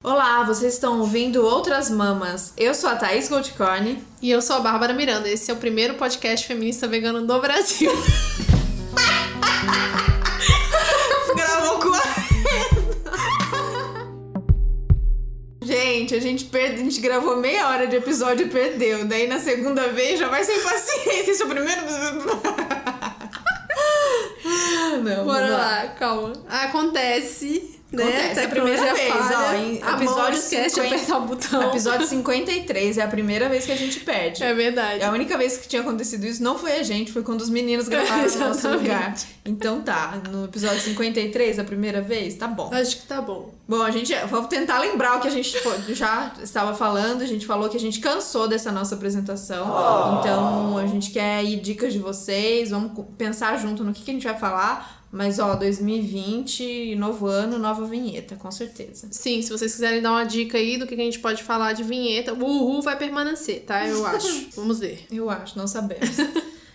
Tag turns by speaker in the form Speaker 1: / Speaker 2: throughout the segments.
Speaker 1: Olá, vocês estão ouvindo Outras Mamas. Eu sou a Thaís Goldcorn.
Speaker 2: E eu sou a Bárbara Miranda. Esse é o primeiro podcast feminista vegano do Brasil.
Speaker 1: Gravou com a... Gente, a gente gravou meia hora de episódio e perdeu. Daí na segunda vez já vai sem paciência. Esse é o primeiro...
Speaker 2: Não, bora lá, calma. Acontece, né?
Speaker 1: É a primeira vez, ó, em episódio
Speaker 2: 50, apertar o botão.
Speaker 1: Episódio 53, é a primeira vez que a gente perde.
Speaker 2: É verdade.
Speaker 1: A única vez que tinha acontecido isso não foi a gente, foi quando os meninos gravaram no nosso lugar. Então tá, no episódio 53, a primeira vez, tá bom.
Speaker 2: Acho que tá bom.
Speaker 1: Bom, vou tentar lembrar o que a gente já estava falando. A gente falou que a gente cansou dessa nossa apresentação. Então, a gente quer aí dicas de vocês. Vamos pensar junto no que a gente vai falar. Mas, 2020, novo ano, nova vinheta, com certeza.
Speaker 2: Sim, se vocês quiserem dar uma dica aí do que a gente pode falar de vinheta, o Uhul vai permanecer, tá? Eu acho. Vamos ver.
Speaker 1: Eu acho, não sabemos.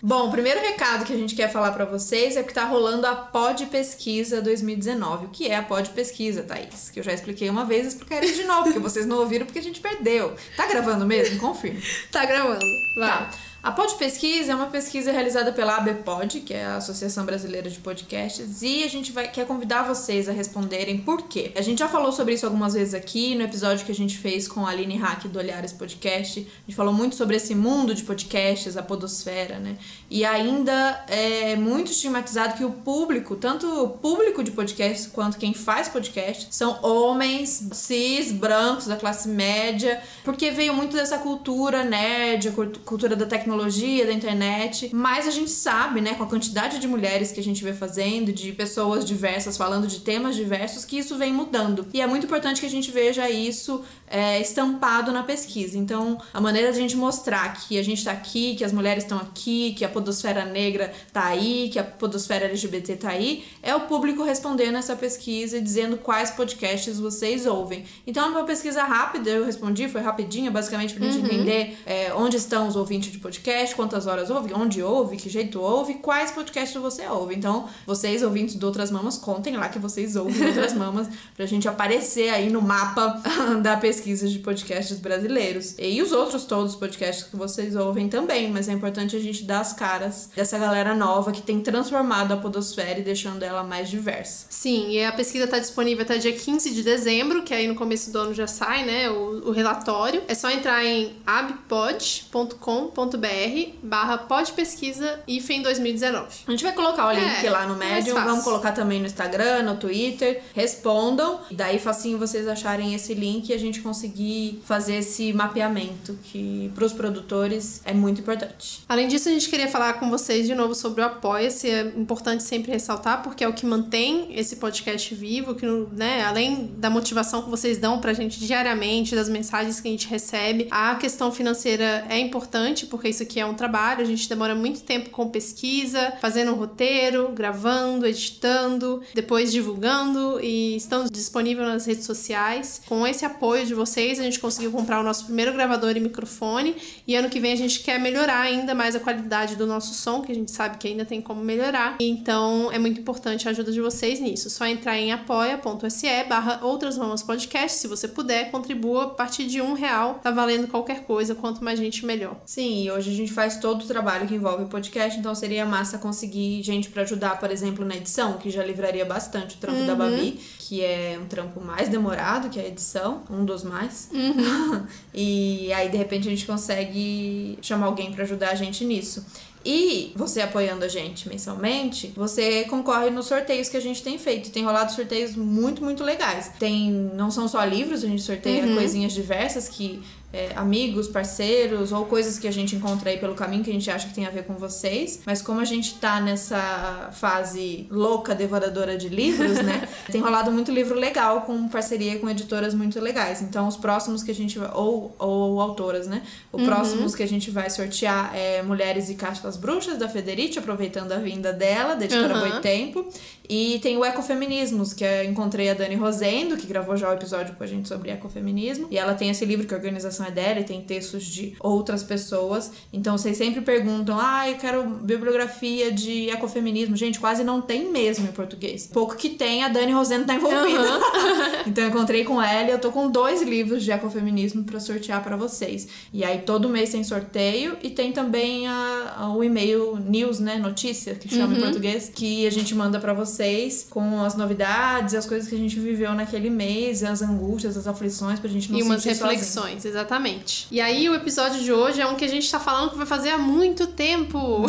Speaker 1: Bom, o primeiro recado que a gente quer falar pra vocês é que tá rolando a Pod Pesquisa 2019. O que é a Pod Pesquisa, Thaís? Que eu já expliquei uma vez e explicarei de novo, porque vocês não ouviram porque a gente perdeu. Tá gravando mesmo? Confirme.
Speaker 2: Tá gravando. Vai.
Speaker 1: Tá. A Pod Pesquisa é uma pesquisa realizada pela ABPOD, que é a Associação Brasileira de Podcasts, e a gente quer convidar vocês a responderem por quê. A gente já falou sobre isso algumas vezes aqui, no episódio que a gente fez com a Aline Hack do Olhares Podcast. A gente falou muito sobre esse mundo de podcasts, a podosfera, né? E ainda é muito estigmatizado que o público, tanto o público de podcasts quanto quem faz podcast, são homens cis, brancos, da classe média, porque veio muito dessa cultura nerd, a cultura da tecnologia, da internet, mas a gente sabe, né, com a quantidade de mulheres que a gente vê fazendo, de pessoas diversas falando de temas diversos, que isso vem mudando. E é muito importante que a gente veja isso estampado na pesquisa. Então, a maneira de a gente mostrar que a gente tá aqui, que as mulheres estão aqui, que a podosfera negra tá aí, que a podosfera LGBT tá aí, é o público respondendo essa pesquisa e dizendo quais podcasts vocês ouvem. Então, é uma pesquisa rápida, eu respondi, foi rapidinha, basicamente pra gente entender onde estão os ouvintes de podcast, quantas horas ouve, onde ouve, que jeito ouve, quais podcasts você ouve. Então, vocês, ouvintes de Outras Mamas, contem lá que vocês ouvem Outras Mamas pra gente aparecer aí no mapa da pesquisa de podcasts brasileiros. E os outros todos os podcasts que vocês ouvem também, mas é importante a gente dar as caras dessa galera nova que tem transformado a podosfera e deixando ela mais diversa.
Speaker 2: Sim, e a pesquisa tá disponível até dia 15 de dezembro, que aí no começo do ano já sai, né, o relatório. É só entrar em abpod.com.br/podpesquisa em 2019.
Speaker 1: A gente vai colocar o link lá no Medium, vamos colocar também no Instagram, no Twitter, respondam, e daí facinho vocês acharem esse link e a gente conseguir fazer esse mapeamento, que pros produtores é muito importante.
Speaker 2: Além disso, a gente queria falar com vocês de novo sobre o Apoia-se. É importante sempre ressaltar, porque é o que mantém esse podcast vivo, que, né, além da motivação que vocês dão pra gente diariamente, das mensagens que a gente recebe, a questão financeira é importante, porque isso aqui é um trabalho, a gente demora muito tempo com pesquisa, fazendo um roteiro, gravando, editando, depois divulgando, e estamos disponíveis nas redes sociais. Com esse apoio de vocês, a gente conseguiu comprar o nosso primeiro gravador e microfone, e ano que vem a gente quer melhorar ainda mais a qualidade do nosso som, que a gente sabe que ainda tem como melhorar. Então é muito importante a ajuda de vocês nisso. Só entrar em apoia.se/outrasmamaspodcast. Se você puder, contribua a partir de R$1. Tá valendo qualquer coisa, quanto mais gente melhor.
Speaker 1: Sim, e hoje a gente faz todo o trabalho que envolve podcast, então seria massa conseguir gente pra ajudar, por exemplo, na edição, que já livraria bastante o trampo da Babi, que é um trampo mais demorado que a edição, um dos mais. E aí, de repente, a gente consegue chamar alguém pra ajudar a gente nisso. E você apoiando a gente mensalmente, você concorre nos sorteios que a gente tem feito. Tem rolado sorteios muito, muito legais. Não são só livros, a gente sorteia coisinhas diversas que... amigos, parceiros ou coisas que a gente encontra aí pelo caminho que a gente acha que tem a ver com vocês, mas como a gente tá nessa fase louca, devoradora de livros, né, tem rolado muito livro legal com parceria com editoras muito legais. Então os próximos que a gente ou autoras, né, próximos que a gente vai sortear é Mulheres e Caixas das Bruxas, da Federici, aproveitando a vinda dela, da editora Boitempo. E tem o Ecofeminismos, que eu encontrei a Dani Rosendo, que gravou já o episódio com a gente sobre ecofeminismo. E ela tem esse livro que a organização é dela e tem textos de outras pessoas. Então vocês sempre perguntam, eu quero bibliografia de ecofeminismo. Gente, quase não tem mesmo em português. Pouco que tem, a Dani Rosendo tá envolvida. Então eu encontrei com ela e eu tô com 2 livros de ecofeminismo pra sortear pra vocês. E aí todo mês tem sorteio e tem também o e-mail news, né, notícia, que chama em português, que a gente manda pra vocês com as novidades, as coisas que a gente viveu naquele mês, as angústias, as aflições, pra gente não se sentir sozinho. E umas reflexões,
Speaker 2: exatamente. E aí o episódio de hoje é um que a gente tá falando que vai fazer há muito tempo.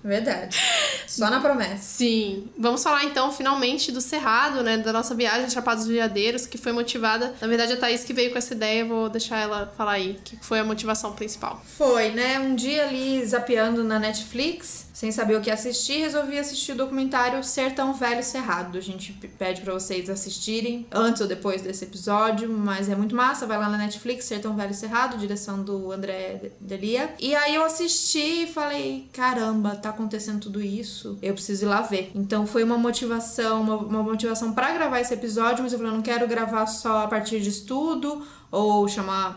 Speaker 1: Verdade. Só na promessa.
Speaker 2: Sim. Vamos falar então, finalmente, do Cerrado, né? Da nossa viagem a Chapada dos Veadeiros, que foi motivada... Na verdade, a Thaís que veio com essa ideia, vou deixar ela falar aí, que foi a motivação principal.
Speaker 1: Foi, né? Um dia ali, zapeando na Netflix, sem saber o que assistir, resolvi assistir o documentário Sertão Velho Cerrado. A gente pede pra vocês assistirem antes ou depois desse episódio, mas é muito massa. Vai lá na Netflix, Sertão Velho Cerrado, direção do André Delia. E aí eu assisti e falei, caramba, tá acontecendo tudo isso, eu preciso ir lá ver. Então foi uma motivação, uma motivação pra gravar esse episódio, mas eu falei, eu não quero gravar só a partir de estudo ou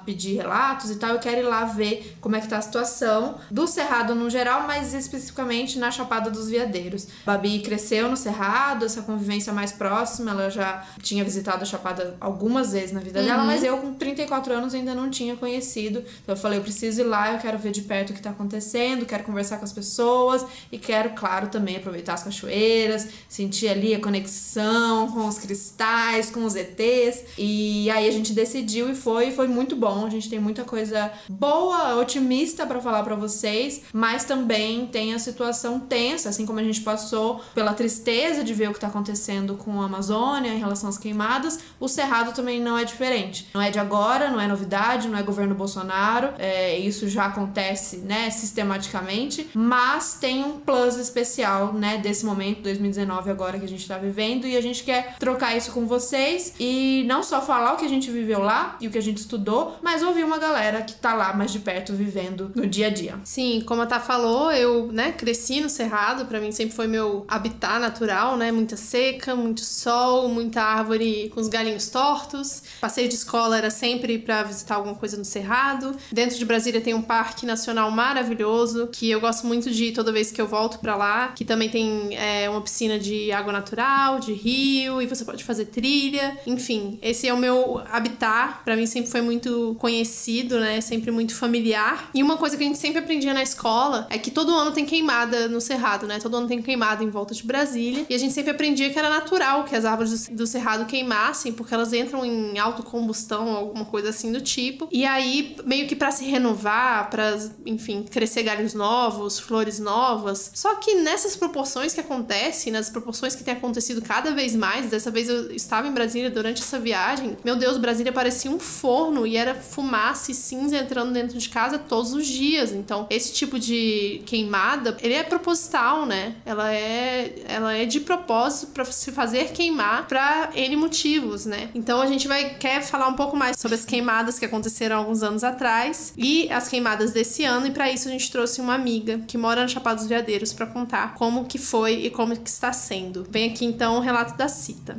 Speaker 1: pedir relatos e tal, eu quero ir lá ver como é que tá a situação do Cerrado no geral, mas especificamente na Chapada dos Veadeiros. Babi cresceu no Cerrado, essa convivência mais próxima, ela já tinha visitado a Chapada algumas vezes na vida dela, mas eu com 34 anos ainda não tinha conhecido, então eu falei, eu preciso ir lá, eu quero ver de perto o que tá acontecendo, quero conversar com as pessoas e quero, claro, também aproveitar as cachoeiras, sentir ali a conexão com os cristais, com os ETs, e aí a gente decidiu e foi muito bom. A gente tem muita coisa boa, otimista pra falar pra vocês, mas também tem a situação tensa, assim como a gente passou pela tristeza de ver o que tá acontecendo com a Amazônia em relação às queimadas, o Cerrado também não é diferente. Não é de agora, não é novidade, não é governo Bolsonaro, isso já acontece, né, sistematicamente, mas tem um plus especial, né, desse momento, 2019 agora que a gente tá vivendo, e a gente quer trocar isso com vocês e não só falar o que a gente viveu lá e o que a gente estudou, mas ouvir uma galera que tá lá mais de perto vivendo no dia a dia.
Speaker 2: Sim, como a Tá falou, eu, né, cresci no Cerrado, pra mim sempre foi meu habitat natural, né, muita seca, muito sol, muita árvore com os galinhos tortos. Passeio de escola era sempre pra visitar alguma coisa no Cerrado. Dentro de Brasília tem um parque nacional maravilhoso, que eu gosto muito de ir toda vez que eu volto pra lá, que também tem uma piscina de água natural, de rio, e você pode fazer trilha. Enfim, esse é o meu habitat, pra mim sempre foi muito conhecido, né? Sempre muito familiar. E uma coisa que a gente sempre aprendia na escola é que todo ano tem queimada no Cerrado, né? Todo ano tem queimada em volta de Brasília. E a gente sempre aprendia que era natural que as árvores do Cerrado queimassem, porque elas entram em autocombustão, alguma coisa assim do tipo. E aí, meio que pra se renovar, pra, enfim, crescer galhos novos, flores novas. Só que nessas proporções que acontecem, nas proporções que tem acontecido cada vez mais, dessa vez eu estava em Brasília durante essa viagem, meu Deus, Brasília parecia um forno e era fumaça e cinza entrando dentro de casa todos os dias. Então, esse tipo de queimada, ele é proposital, né? Ela é de propósito para se fazer queimar para N motivos, né? Então, a gente quer falar um pouco mais sobre as queimadas que aconteceram alguns anos atrás e as queimadas desse ano, e para isso a gente trouxe uma amiga que mora na Chapada dos Veadeiros para contar como que foi e como que está sendo. Vem aqui então o relato da Cita.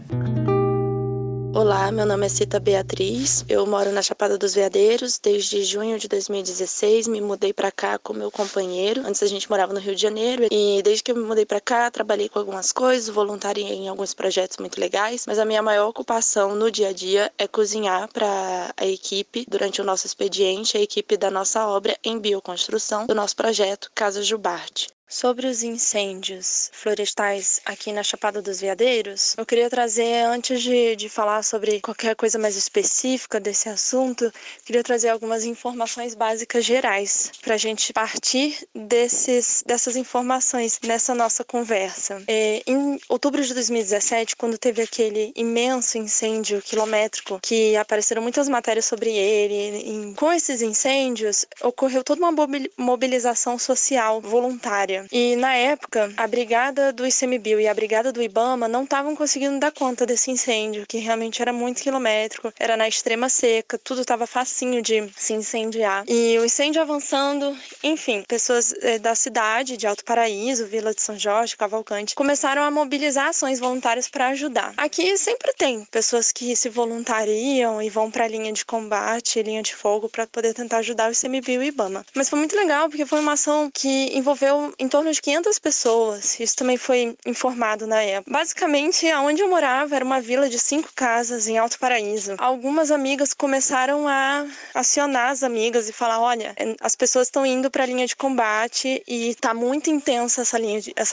Speaker 3: Olá, meu nome é Cita Beatriz, eu moro na Chapada dos Veadeiros desde junho de 2016, me mudei pra cá com meu companheiro, antes a gente morava no Rio de Janeiro, e desde que eu me mudei pra cá, trabalhei com algumas coisas, voluntariei em alguns projetos muito legais, mas a minha maior ocupação no dia a dia é cozinhar para a equipe, durante o nosso expediente, a equipe da nossa obra em bioconstrução, do nosso projeto Casa Jubarte. Sobre os incêndios florestais aqui na Chapada dos Veadeiros, eu queria trazer, antes de falar sobre qualquer coisa mais específica desse assunto, queria trazer algumas informações básicas gerais, para a gente partir dessas informações nessa nossa conversa. Em outubro de 2017, quando teve aquele imenso incêndio quilométrico, que apareceram muitas matérias sobre ele, com esses incêndios, ocorreu toda uma mobilização social voluntária dia. E na época, a brigada do ICMBio e a brigada do IBAMA não estavam conseguindo dar conta desse incêndio, que realmente era muito quilométrico, era na extrema seca, tudo estava facinho de se incendiar. E o incêndio avançando, enfim, pessoas da cidade, de Alto Paraíso, Vila de São Jorge, Cavalcante, começaram a mobilizar ações voluntárias para ajudar. Aqui sempre tem pessoas que se voluntariam e vão para a linha de combate, linha de fogo, para poder tentar ajudar o ICMBio e o IBAMA. Mas foi muito legal, porque foi uma ação que envolveu em torno de 500 pessoas. Isso também foi informado na época. Basicamente, aonde eu morava era uma vila de 5 casas em Alto Paraíso. Algumas amigas começaram a acionar as amigas e falar, olha, as pessoas estão indo para a linha de combate e tá muito intensa essa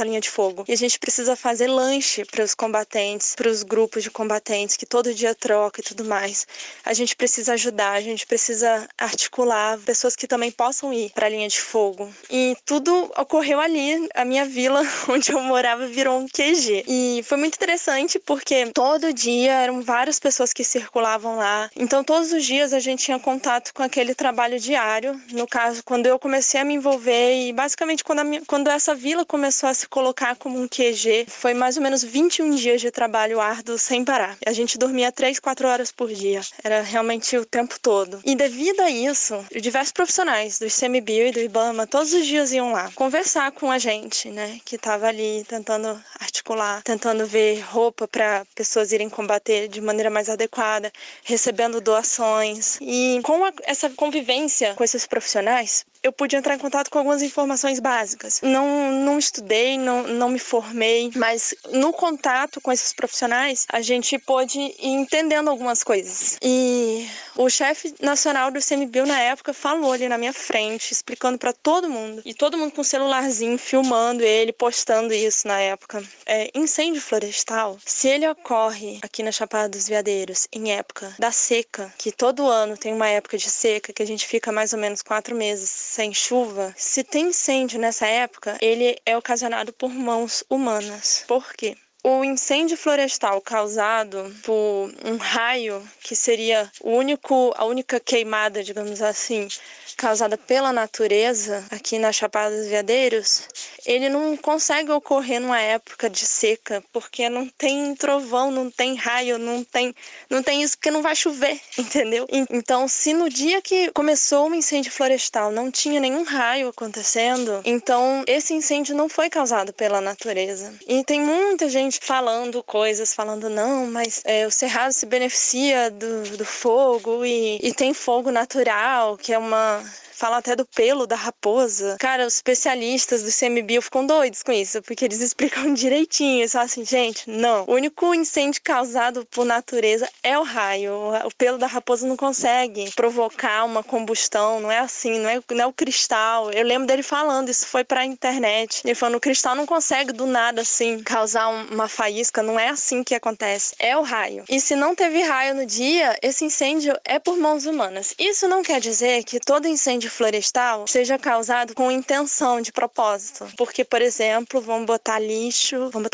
Speaker 3: linha de fogo. E a gente precisa fazer lanche para os combatentes, para os grupos de combatentes, que todo dia troca e tudo mais. A gente precisa ajudar, a gente precisa articular pessoas que também possam ir para a linha de fogo. E tudo ocorreu ali. A minha vila, onde eu morava, virou um QG. E foi muito interessante porque todo dia eram várias pessoas que circulavam lá. Então, todos os dias a gente tinha contato com aquele trabalho diário. No caso, quando eu comecei a me envolver e basicamente quando essa vila começou a se colocar como um QG, foi mais ou menos 21 dias de trabalho árduo sem parar. A gente dormia 3-4 horas por dia. Era realmente o tempo todo. E devido a isso, diversos profissionais do ICMBio e do IBAMA todos os dias iam lá conversar com a gente, né, que estava ali tentando articular, tentando ver roupa para pessoas irem combater de maneira mais adequada, recebendo doações. E com essa convivência com esses profissionais, eu pude entrar em contato com algumas informações básicas. Não estudei, não me formei, mas no contato com esses profissionais, a gente pôde ir entendendo algumas coisas. E o chefe nacional do ICMBio na época falou ali na minha frente, explicando para todo mundo, e todo mundo com um celularzinho filmando ele, postando isso na época. Incêndio florestal, se ele ocorre aqui na Chapada dos Veadeiros em época da seca, que todo ano tem uma época de seca, que a gente fica mais ou menos 4 meses sem chuva, se tem incêndio nessa época, ele é ocasionado por mãos humanas. Por quê? O incêndio florestal causado por um raio, que seria a única queimada, digamos assim, causada pela natureza aqui na Chapada dos Veadeiros, ele não consegue ocorrer numa época de seca, porque não tem trovão, não tem raio, não tem isso, porque não vai chover, entendeu? Então, se no dia que começou o incêndio florestal não tinha nenhum raio acontecendo, então esse incêndio não foi causado pela natureza. E tem muita gente falando não, mas o Cerrado se beneficia do fogo e tem fogo natural, que é fala até do pelo da raposa. Cara, os especialistas do ICMBio ficam doidos com isso, porque eles explicam direitinho. Eles falam assim, gente, não. O único incêndio causado por natureza é o raio. O pelo da raposa não consegue provocar uma combustão, não é assim, não é o cristal. Eu lembro dele falando, isso foi pra internet. Ele falando, o cristal não consegue do nada, assim, causar uma faísca, não é assim que acontece. É o raio. E se não teve raio no dia, esse incêndio é por mãos humanas. Isso não quer dizer que todo incêndio florestal seja causado com intenção, de propósito. Porque, por exemplo, vão botar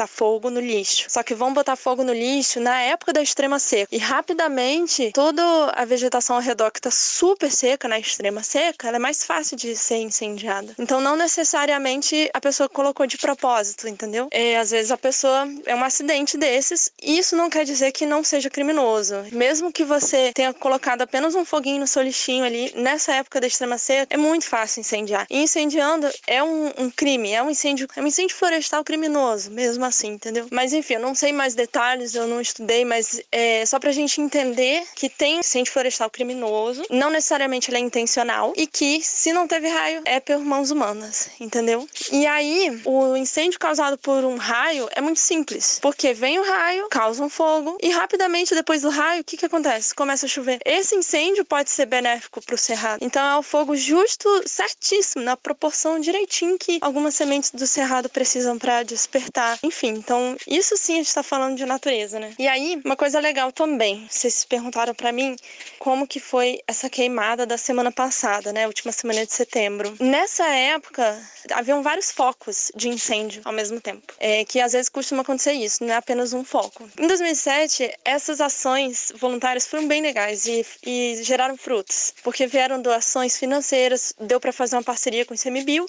Speaker 3: fogo no lixo. Só que vão botar fogo no lixo na época da extrema seca. E rapidamente, toda a vegetação ao redor que está super seca, na extrema seca, ela é mais fácil de ser incendiada. Então, não necessariamente a pessoa colocou de propósito, entendeu? Às vezes a pessoa é um acidente desses, e isso não quer dizer que não seja criminoso. Mesmo que você tenha colocado apenas um foguinho no seu lixinho ali, nessa época da extrema seca, é muito fácil incendiar. E incendiando é um crime, é um incêndio florestal criminoso, mesmo assim, entendeu? Mas enfim, eu não sei mais detalhes, eu não estudei, mas só pra gente entender que tem incêndio florestal criminoso, não necessariamente ele é intencional, e que se não teve raio, é por mãos humanas, entendeu? E aí, o incêndio causado por um raio é muito simples, porque vem o raio, causa um fogo, e rapidamente depois do raio, o que acontece? Começa a chover. Esse incêndio pode ser benéfico pro cerrado. Então é o fogo justo, certíssimo, na proporção direitinho que algumas sementes do cerrado precisam para despertar. Enfim, então isso sim a gente tá falando de natureza, né? E aí, uma coisa legal também, vocês perguntaram para mim como que foi essa queimada da semana passada, né? Última semana de setembro. Nessa época, haviam vários focos de incêndio ao mesmo tempo. Que às vezes costuma acontecer isso, não é apenas um foco. Em 2007, essas ações voluntárias foram bem legais e geraram frutos, porque vieram doações financeiras financeiras, deu para fazer uma parceria com o ICMBio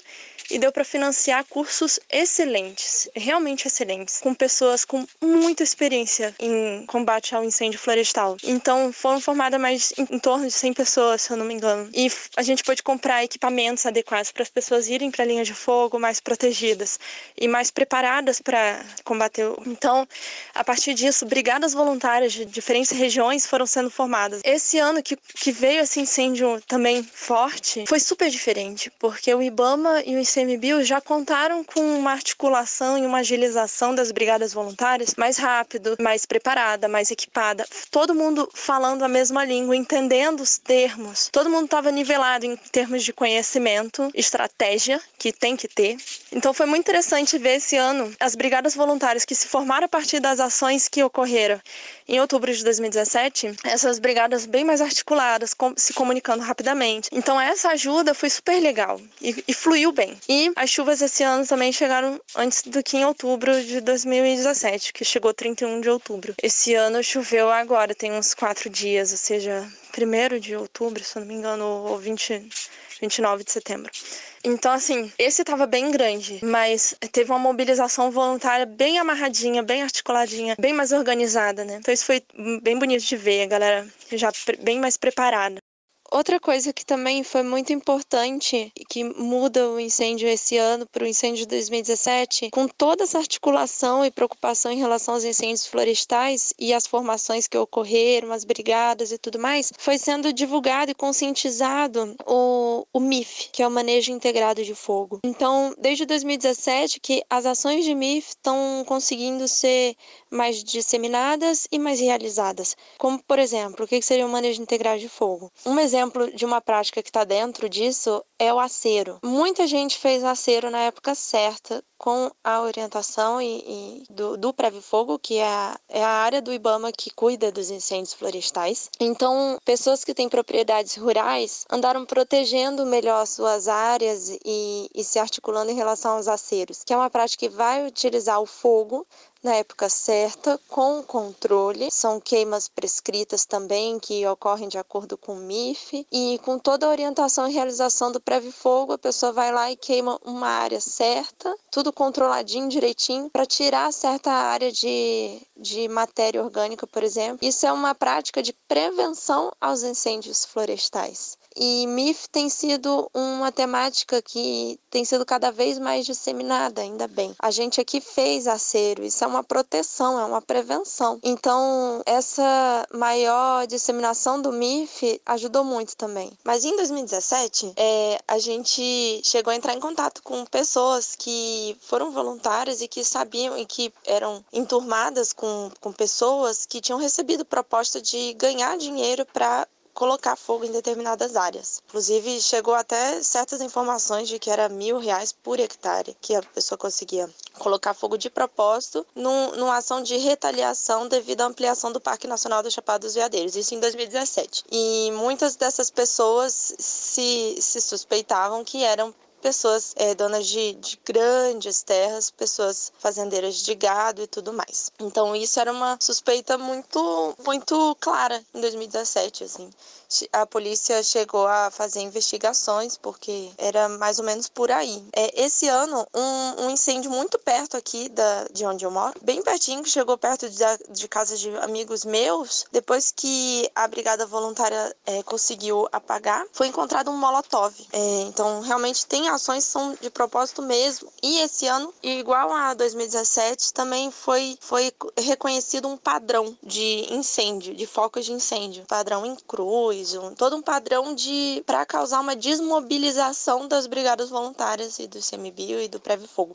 Speaker 3: e deu para financiar cursos excelentes, realmente excelentes, com pessoas com muita experiência em combate ao incêndio florestal. Então, foram formadas mais em torno de 100 pessoas, se eu não me engano. E a gente pôde comprar equipamentos adequados para as pessoas irem para a linha de fogo mais protegidas e mais preparadas para combater. Então, a partir disso, brigadas voluntárias de diferentes regiões foram sendo formadas. Esse ano que veio esse incêndio também forte, foi super diferente, porque o IBAMA e o ICMBio já contaram com uma articulação e uma agilização das brigadas voluntárias mais rápido, mais preparada, mais equipada. Todo mundo falando a mesma língua, entendendo os termos. Todo mundo estava nivelado em termos de conhecimento, estratégia, que tem que ter. Então foi muito interessante ver esse ano as brigadas voluntárias que se formaram a partir das ações que ocorreram em outubro de 2017, essas brigadas bem mais articuladas, se comunicando rapidamente. Então essa ajuda foi super legal e fluiu bem. E as chuvas esse ano também chegaram antes do que em outubro de 2017, que chegou 31 de outubro. Esse ano choveu agora, tem uns 4 dias, ou seja, 1º de outubro, se eu não me engano, ou 29 de setembro. Então, assim, esse estava bem grande, mas teve uma mobilização voluntária bem amarradinha, bem articuladinha, bem mais organizada, né? Então isso foi bem bonito de ver, a galera já bem mais preparada. Outra coisa que também foi muito importante e que muda o incêndio esse ano para o incêndio de 2017, com toda essa articulação e preocupação em relação aos incêndios florestais e as formações que ocorreram, as brigadas e tudo mais, foi sendo divulgado e conscientizado o MIF, que é o Manejo Integrado de Fogo. Então, desde 2017 que as ações de MIF estão conseguindo ser mais disseminadas e mais realizadas. Como, por exemplo, o que seria o manejo integrado de fogo? Um exemplo de uma prática que está dentro disso é o acero. Muita gente fez acero na época certa, com a orientação do Previfogo, que é a área do IBAMA que cuida dos incêndios florestais. Então, pessoas que têm propriedades rurais andaram protegendo melhor suas áreas e se articulando em relação aos aceros, que é uma prática que vai utilizar o fogo na época certa, com controle. São queimas prescritas também, que ocorrem de acordo com o MIF. E com toda a orientação e realização do Previfogo, a pessoa vai lá e queima uma área certa, tudo controladinho, direitinho, para tirar certa área de matéria orgânica, por exemplo. Isso é uma prática de prevenção aos incêndios florestais. E MIF tem sido uma temática que tem sido cada vez mais disseminada, ainda bem. A gente aqui fez acero, isso é uma proteção, é uma prevenção. Então, essa maior disseminação do MIF ajudou muito também. Mas em 2017, a gente chegou a entrar em contato com pessoas que foram voluntárias e que sabiam e que eram enturmadas com pessoas que tinham recebido proposta de ganhar dinheiro para colocar fogo em determinadas áreas. Inclusive, chegou até certas informações de que era R$1.000 por hectare que a pessoa conseguia colocar fogo de propósito numa ação de retaliação devido à ampliação do Parque Nacional da Chapada dos Veadeiros, isso em 2017. E muitas dessas pessoas se suspeitavam que eram pessoas donas de grandes terras, pessoas fazendeiras de gado e tudo mais. Então isso era uma suspeita muito, muito clara em 2017, assim. A polícia chegou a fazer investigações porque era mais ou menos por aí. Esse ano, um incêndio muito perto aqui de onde eu moro, bem pertinho, que chegou perto de casa de amigos meus, depois que a brigada voluntária conseguiu apagar, foi encontrado um molotov. Então realmente tem ações que são de propósito mesmo. E esse ano, igual a 2017, também foi reconhecido um padrão de incêndio, de focos de incêndio. Padrão em cruz, todo um padrão para causar uma desmobilização das brigadas voluntárias e do ICMBio e do Previfogo.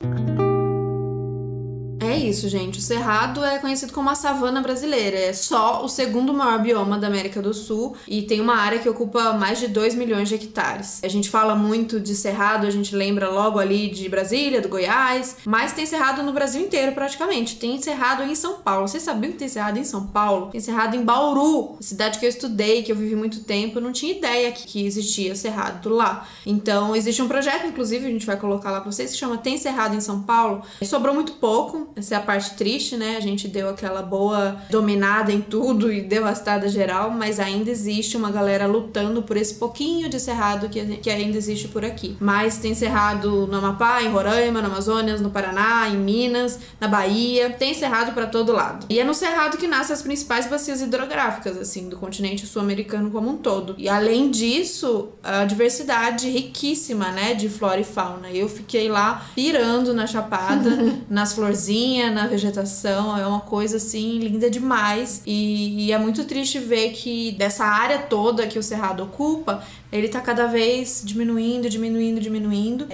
Speaker 1: É isso, gente. O Cerrado é conhecido como a savana brasileira. É só o segundo maior bioma da América do Sul e tem uma área que ocupa mais de 2 milhões de hectares. A gente fala muito de Cerrado, a gente lembra logo ali de Brasília, do Goiás, mas tem Cerrado no Brasil inteiro praticamente. Tem Cerrado em São Paulo. Vocês sabiam que tem Cerrado em São Paulo? Tem Cerrado em Bauru, cidade que eu estudei, que eu vivi muito tempo. Eu não tinha ideia que existia Cerrado lá. Então, existe um projeto, inclusive, a gente vai colocar lá pra vocês, que chama Tem Cerrado em São Paulo. Sobrou muito pouco. Essa é a parte triste, né? A gente deu aquela boa dominada em tudo e devastada geral, mas ainda existe uma galera lutando por esse pouquinho de cerrado que ainda existe por aqui. Mas tem cerrado no Amapá, em Roraima, no Amazonas, no Paraná, em Minas, na Bahia. Tem cerrado pra todo lado. E é no cerrado que nascem as principais bacias hidrográficas, assim, do continente sul-americano como um todo. E além disso, a diversidade riquíssima, né, de flora e fauna. Eu fiquei lá pirando na Chapada, nas florzinhas, na vegetação. É uma coisa, assim, linda demais. E é muito triste ver que dessa área toda que o cerrado ocupa, ele tá cada vez diminuindo.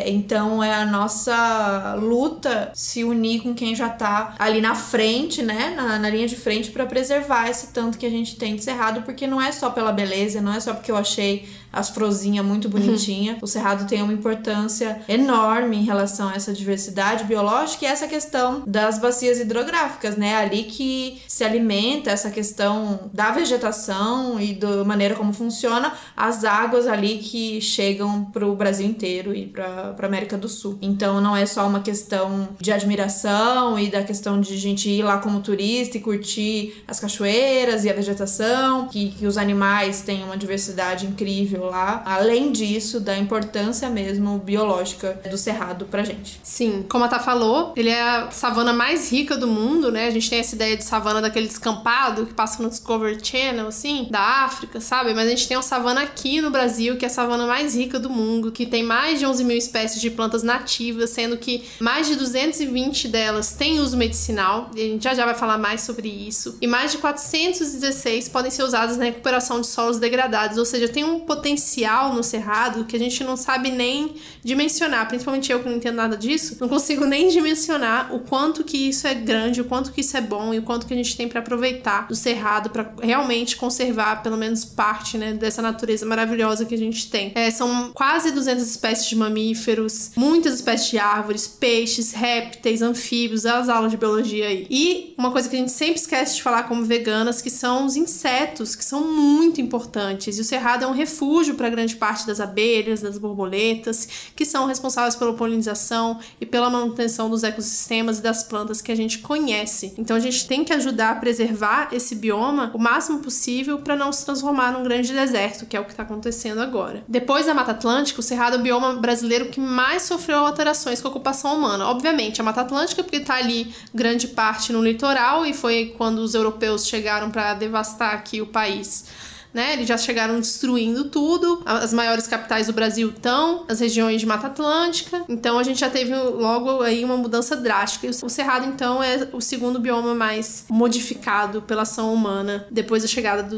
Speaker 1: Então é a nossa luta se unir com quem já tá ali na frente, né? Na linha de frente pra preservar esse tanto que a gente tem de cerrado, porque não é só pela beleza, não é só porque eu achei as florzinhas muito bonitinhas. O cerrado tem uma importância enorme em relação a essa diversidade biológica e essa questão das bacias hidrográficas, né? Ali que se alimenta essa questão da vegetação e da maneira como funciona as águas ali que chegam pro Brasil inteiro e pra América do Sul. Então não é só uma questão de admiração e da questão de gente ir lá como turista e curtir as cachoeiras e a vegetação, que os animais têm uma diversidade incrível lá. Além disso, da importância mesmo biológica do cerrado pra gente.
Speaker 2: Sim, como a Tá falou, ele é a savana mais rica do mundo, né? A gente tem essa ideia de savana daquele descampado que passa no Discovery Channel, assim, da África, sabe? Mas a gente tem uma savana aqui no Brasil, que é a savana mais rica do mundo, que tem mais de 11 mil espécies de plantas nativas, sendo que mais de 220 delas têm uso medicinal, e a gente já vai falar mais sobre isso. E mais de 416 podem ser usadas na recuperação de solos degradados, ou seja, tem um potencial no cerrado que a gente não sabe nem dimensionar, principalmente eu que não entendo nada disso, não consigo nem dimensionar o quanto que isso é grande, o quanto que isso é bom e o quanto que a gente tem para aproveitar do cerrado para realmente conservar pelo menos parte, né, dessa natureza maravilhosa que a gente tem. São quase 200 espécies de mamíferos, muitas espécies de árvores, peixes, répteis, anfíbios, as aulas de biologia aí. E uma coisa que a gente sempre esquece de falar como veganas, que são os insetos, que são muito importantes. E o cerrado é um refúgio para grande parte das abelhas, das borboletas, que são responsáveis pela polinização e pela manutenção dos ecossistemas e das plantas que a gente conhece. Então a gente tem que ajudar a preservar esse bioma o máximo possível para não se transformar num grande deserto, que é o que está acontecendo agora. Depois da Mata Atlântica, o cerrado é o bioma brasileiro que mais sofreu alterações com a ocupação humana. Obviamente, a Mata Atlântica, porque está ali grande parte no litoral e foi quando os europeus chegaram para devastar aqui o país. Né? Eles já chegaram destruindo tudo. As maiores capitais do Brasil estão nas regiões de Mata Atlântica. Então a gente já teve logo aí uma mudança drástica. E o cerrado, então, é o segundo bioma mais modificado pela ação humana depois da chegada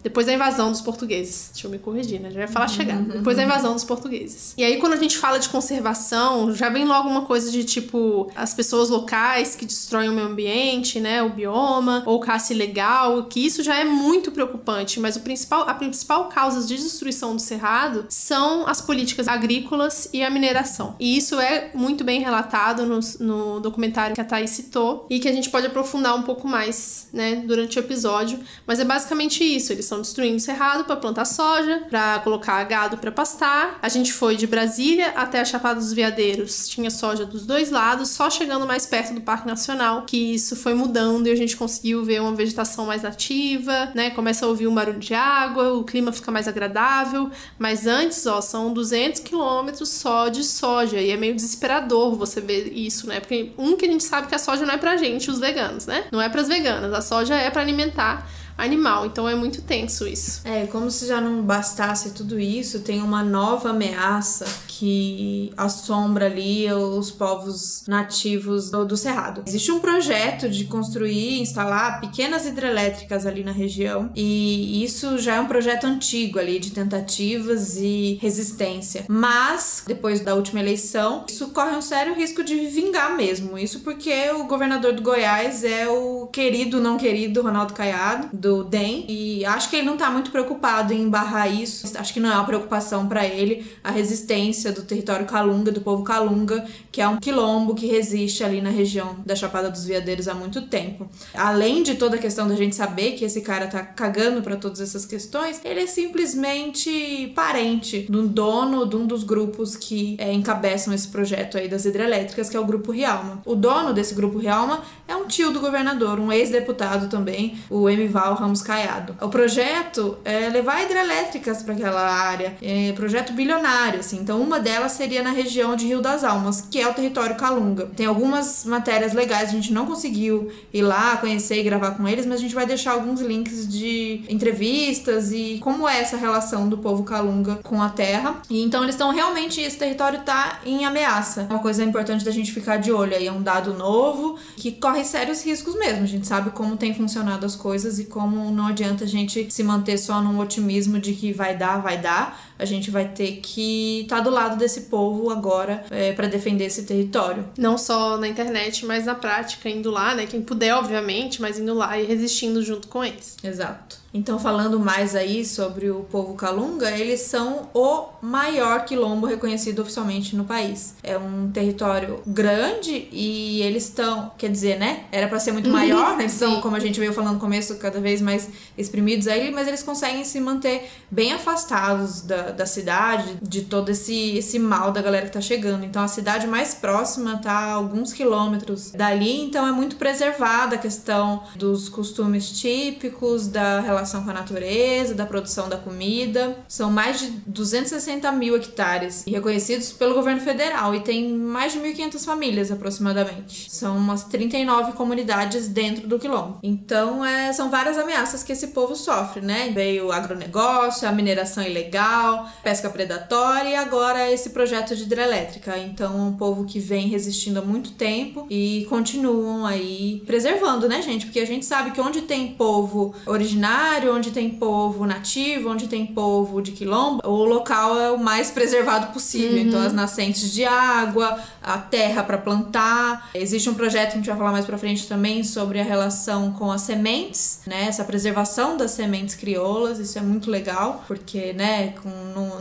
Speaker 2: depois da invasão dos portugueses. Deixa eu me corrigir, né? Já ia falar chegada. Depois da invasão dos portugueses. E aí, quando a gente fala de conservação, já vem logo uma coisa de tipo as pessoas locais que destroem o meio ambiente, né? O bioma, ou caça ilegal, que isso já é muito preocupante, mas a principal causa de destruição do cerrado são as políticas agrícolas e a mineração. E isso é muito bem relatado no documentário que a Thaís citou e que a gente pode aprofundar um pouco mais, né, durante o episódio, mas é basicamente isso, eles estão destruindo o cerrado para plantar soja, para colocar gado para pastar. A gente foi de Brasília até a Chapada dos Veadeiros, tinha soja dos dois lados, só chegando mais perto do Parque Nacional que isso foi mudando e a gente conseguiu ver uma vegetação mais nativa, né, começa a ouvir um barulho de água, o clima fica mais agradável, mas antes, são 200 quilômetros só de soja, e é meio desesperador você ver isso, né, porque que a gente sabe que a soja não é pra gente, os veganos, né, não é pras veganas, a soja é pra alimentar animal, então é muito tenso isso.
Speaker 1: Como se já não bastasse tudo isso, tem uma nova ameaça que assombra ali os povos nativos do Cerrado. Existe um projeto de construir e instalar pequenas hidrelétricas ali na região, e isso já é um projeto antigo ali, de tentativas e resistência. Mas, depois da última eleição, isso corre um sério risco de vingar mesmo. Isso porque o governador do Goiás é o querido, não querido Ronaldo Caiado, do DEM, e acho que ele não tá muito preocupado em barrar isso. Acho que não é uma preocupação para ele a resistência do território Calunga, do povo Calunga, que é um quilombo que resiste ali na região da Chapada dos Veadeiros há muito tempo. Além de toda a questão da gente saber que esse cara tá cagando para todas essas questões, ele é simplesmente parente do dono de um dos grupos que encabeçam esse projeto aí das hidrelétricas, que é o Grupo Rialma. O dono desse Grupo Rialma é um tio do governador, um ex-deputado também, o Emival Ramos Caiado. O projeto é levar hidrelétricas para aquela área, é projeto bilionário, assim. Então uma delas seria na região de Rio das Almas, que é o território Calunga. Tem algumas matérias legais, a gente não conseguiu ir lá conhecer e gravar com eles, mas a gente vai deixar alguns links de entrevistas e como é essa relação do povo Calunga com a terra. E então eles estão realmente, esse território tá em ameaça. Uma coisa importante da gente ficar de olho aí, é um dado novo que corre sérios riscos mesmo. A gente sabe como tem funcionado as coisas e como não adianta a gente se manter só num otimismo de que vai dar. A gente vai ter que estar do lado desse povo agora para defender esse território.
Speaker 2: Não só na internet, mas na prática, indo lá, né? Quem puder, obviamente, mas indo lá e resistindo junto com eles.
Speaker 1: Exato. Então, falando mais aí sobre o povo Calunga, eles são o maior quilombo reconhecido oficialmente no país. É um território grande e eles estão, quer dizer, né? Era pra ser muito maior, né? Eles são, como a gente veio falando no começo, cada vez mais exprimidos aí, mas eles conseguem se manter bem afastados da cidade, de todo esse mal da galera que tá chegando. Então, a cidade mais próxima tá a alguns quilômetros dali, então é muito preservada a questão dos costumes típicos, da relação com a natureza, da produção da comida. São mais de 260 mil hectares e reconhecidos pelo governo federal e tem mais de 1.500 famílias aproximadamente. São umas 39 comunidades dentro do quilombo. Então são várias ameaças que esse povo sofre, né? Veio o agronegócio, a mineração ilegal, pesca predatória e agora esse projeto de hidrelétrica. Então é um povo que vem resistindo há muito tempo e continuam aí preservando, né, gente? Porque a gente sabe que onde tem povo originário, onde tem povo nativo, onde tem povo de quilombo, o local é o mais preservado possível. Então as nascentes de água, a terra para plantar. Existe um projeto que a gente vai falar mais pra frente também sobre a relação com as sementes, né? Essa preservação das sementes crioulas, isso é muito legal, porque, né,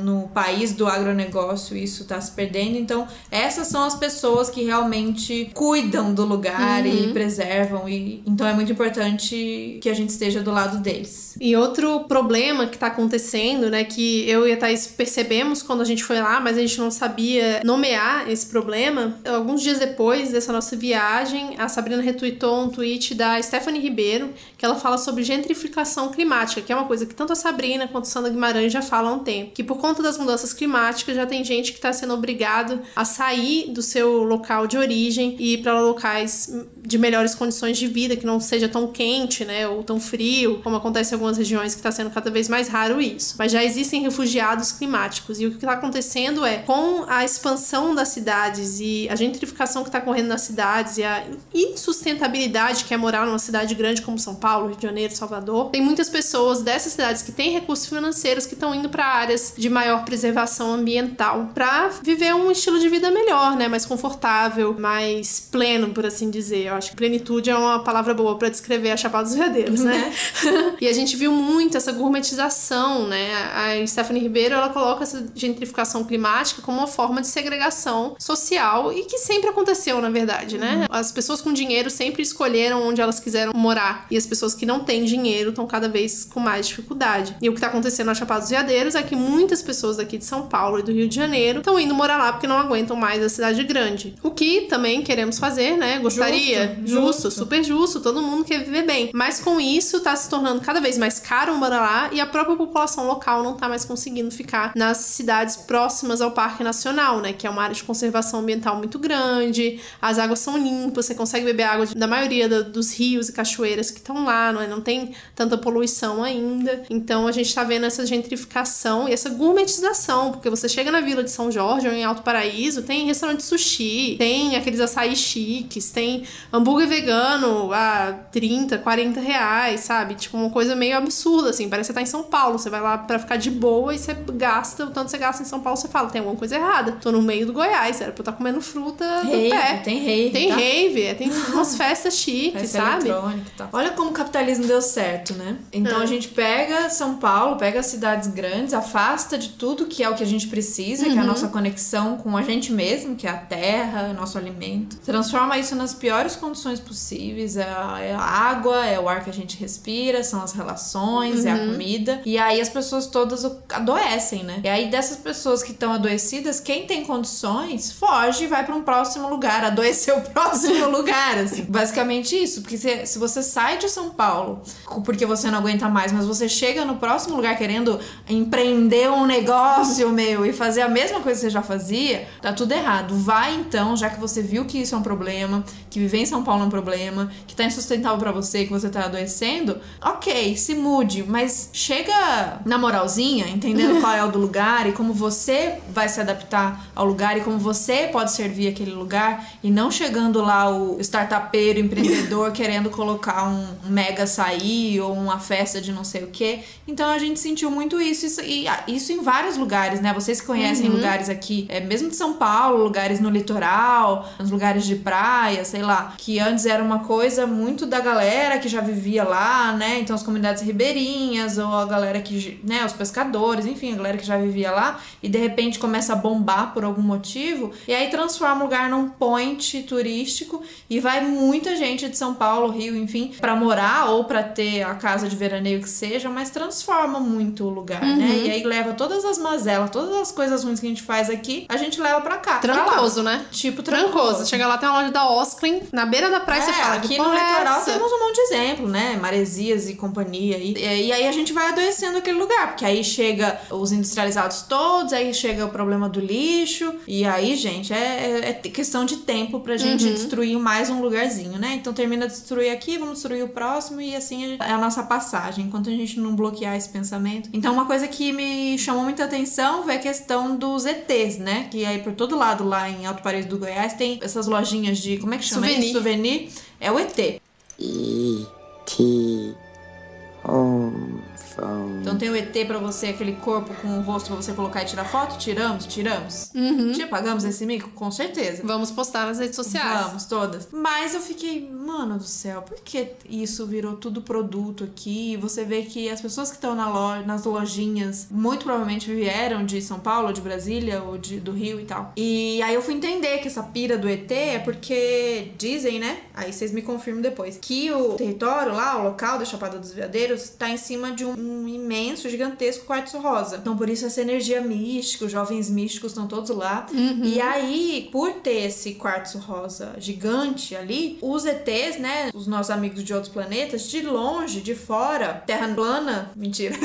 Speaker 1: no país do agronegócio isso tá se perdendo. Então essas são as pessoas que realmente cuidam do lugar e preservam, e então é muito importante que a gente esteja do lado deles.
Speaker 2: E outro problema que tá acontecendo, né, que eu e a Thaís percebemos quando a gente foi lá, mas a gente não sabia nomear esse problema. Alguns dias depois dessa nossa viagem, a Sabrina retweetou um tweet da Stephanie Ribeiro, que ela fala sobre gentrificação climática, que é uma coisa que tanto a Sabrina quanto a Sandra Guimarães já falam há um tempo, que por conta das mudanças climáticas já tem gente que tá sendo obrigado a sair do seu local de origem e ir para locais de melhores condições de vida, que não seja tão quente, né, ou tão frio, como acontece em algumas regiões, que está sendo cada vez mais raro isso. Mas já existem refugiados climáticos, e o que está acontecendo é, com a expansão das cidades e a gentrificação que está ocorrendo nas cidades e a insustentabilidade que é morar numa cidade grande como São Paulo, Rio de Janeiro, Salvador, tem muitas pessoas dessas cidades que têm recursos financeiros que estão indo para áreas de maior preservação ambiental para viver um estilo de vida melhor, né, mais confortável, mais pleno, por assim dizer. Eu acho que plenitude é uma palavra boa para descrever a Chapada dos Veadeiros, né? E a gente viu muito essa gourmetização, né? A Stephanie Ribeiro, ela coloca essa gentrificação climática como uma forma de segregação social e que sempre aconteceu, na verdade, né? As pessoas com dinheiro sempre escolheram onde elas quiseram morar e as pessoas que não têm dinheiro estão cada vez com mais dificuldade. E o que tá acontecendo na Chapada dos Veadeiros é que muitas pessoas daqui de São Paulo e do Rio de Janeiro estão indo morar lá porque não aguentam mais a cidade grande. O que também queremos fazer, né? Gostaria. Justo, super justo. Todo mundo quer viver bem. Mas com isso tá se tornando cada vez mais caro morar lá e a própria população local não tá mais conseguindo ficar nas cidades próximas ao Parque Nacional, né? Que é uma área de conservação ambiental muito grande, as águas são limpas, você consegue beber água da maioria dos rios e cachoeiras que estão lá, não tem tanta poluição ainda. Então a gente tá vendo essa gentrificação e essa gourmetização, porque você chega na Vila de São Jorge ou em Alto Paraíso, tem restaurante de sushi, tem aqueles açaí chiques, tem hambúrguer vegano a 30, 40 reais, sabe? Tipo, uma coisa coisa meio absurda, assim. Parece que você tá em São Paulo. Você vai lá pra ficar de boa e você gasta, o tanto que você gasta em São Paulo, você fala, tem alguma coisa errada. Tô no meio do Goiás, era pra eu estar comendo fruta do pé.
Speaker 1: Tem rave.
Speaker 2: Tem
Speaker 1: tá?
Speaker 2: rave, tem umas festas chiques,
Speaker 1: Festa
Speaker 2: sabe?
Speaker 1: eletrônica e tal. Olha como o capitalismo deu certo, né? Então a gente pega São Paulo, pega as cidades grandes, afasta de tudo que é o que a gente precisa, que é a nossa conexão com a gente mesmo, que é a terra, nosso alimento. Transforma isso nas piores condições possíveis. É a água, é o ar que a gente respira, são as relações, é a comida. E aí as pessoas todas adoecem, né? E aí dessas pessoas que estão adoecidas, quem tem condições, foge e vai pra um próximo lugar, adoecer o próximo lugar, assim. Basicamente isso, porque se você sai de São Paulo porque você não aguenta mais, mas você chega no próximo lugar querendo empreender um negócio, meu, e fazer a mesma coisa que você já fazia, tá tudo errado. Vai então, já que você viu que isso é um problema, que viver em São Paulo é um problema, que tá insustentável pra você, que você tá adoecendo, ok, se mude, mas chega na moralzinha, entendendo qual é o do lugar e como você vai se adaptar ao lugar e como você pode servir aquele lugar, e não chegando lá o startupeiro, empreendedor querendo colocar um mega açaí ou uma festa de não sei o que. Então a gente sentiu muito isso e isso em vários lugares, né? Vocês que conhecem lugares aqui, mesmo de São Paulo, lugares no litoral, nos lugares de praia, sei lá, que antes era uma coisa muito da galera que já vivia lá, né? Então as comunidades ribeirinhas ou a galera que, né, os pescadores, enfim, a galera que já vivia lá, e de repente começa a bombar por algum motivo, e aí transforma o lugar num point turístico e vai muita gente de São Paulo, Rio, enfim, pra morar ou pra ter a casa de veraneio que seja, mas transforma muito o lugar, né? E aí leva todas as mazelas, todas as coisas ruins que a gente faz aqui, a gente leva pra cá.
Speaker 2: Trancoso,
Speaker 1: pra
Speaker 2: né?
Speaker 1: Tipo trancoso.
Speaker 2: Chega lá, tem uma loja da Osklin, na beira da praia, você fala,
Speaker 1: aqui no litoral temos um monte de exemplo, né? Maresias e companhia. E aí a gente vai adoecendo aquele lugar, porque aí chega os industrializados todos, aí chega o problema do lixo, e aí, gente, é questão de tempo pra gente destruir mais um lugarzinho, né? Então termina de destruir aqui, vamos destruir o próximo, e assim é a nossa passagem, enquanto a gente não bloquear esse pensamento. Então uma coisa que me chamou muita atenção foi a questão dos ETs, né? Que aí por todo lado lá em Alto Paraíso do Goiás tem essas lojinhas de, como é que chama isso? Souvenir. É o ET.
Speaker 4: E.T. Home Phone.
Speaker 1: Então tem o ET pra você, aquele corpo com o rosto pra você colocar e tirar foto? Tiramos. Já pagamos esse mico? Com certeza.
Speaker 2: Vamos postar nas redes sociais.
Speaker 1: Vamos, todas. Mas eu fiquei, mano do céu, por que isso virou tudo produto aqui? Você vê que as pessoas que estão nas lojinhas muito provavelmente vieram de São Paulo, de Brasília, ou do Rio e tal. E aí eu fui entender que essa pira do ET é porque dizem, né? Aí vocês me confirmam depois, que o território lá, o local da Chapada dos Veadeiros, tá em cima de um imenso, gigantesco quartzo rosa. Então por isso essa energia mística, os jovens místicos estão todos lá. E aí, por ter esse quartzo rosa gigante ali, os ETs, né, os nossos amigos de outros planetas, de longe, de fora, terra plana, mentira,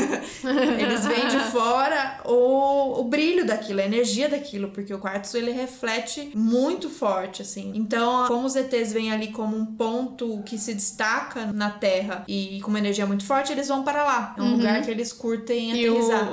Speaker 1: eles veem de fora o brilho daquilo, a energia daquilo, porque o quartzo ele reflete muito forte, assim. Então, como os ETs vêm ali como um ponto que se destaca na Terra e com uma energia muito forte, eles vão para lá. É um lugar que eles curtem aterrissar.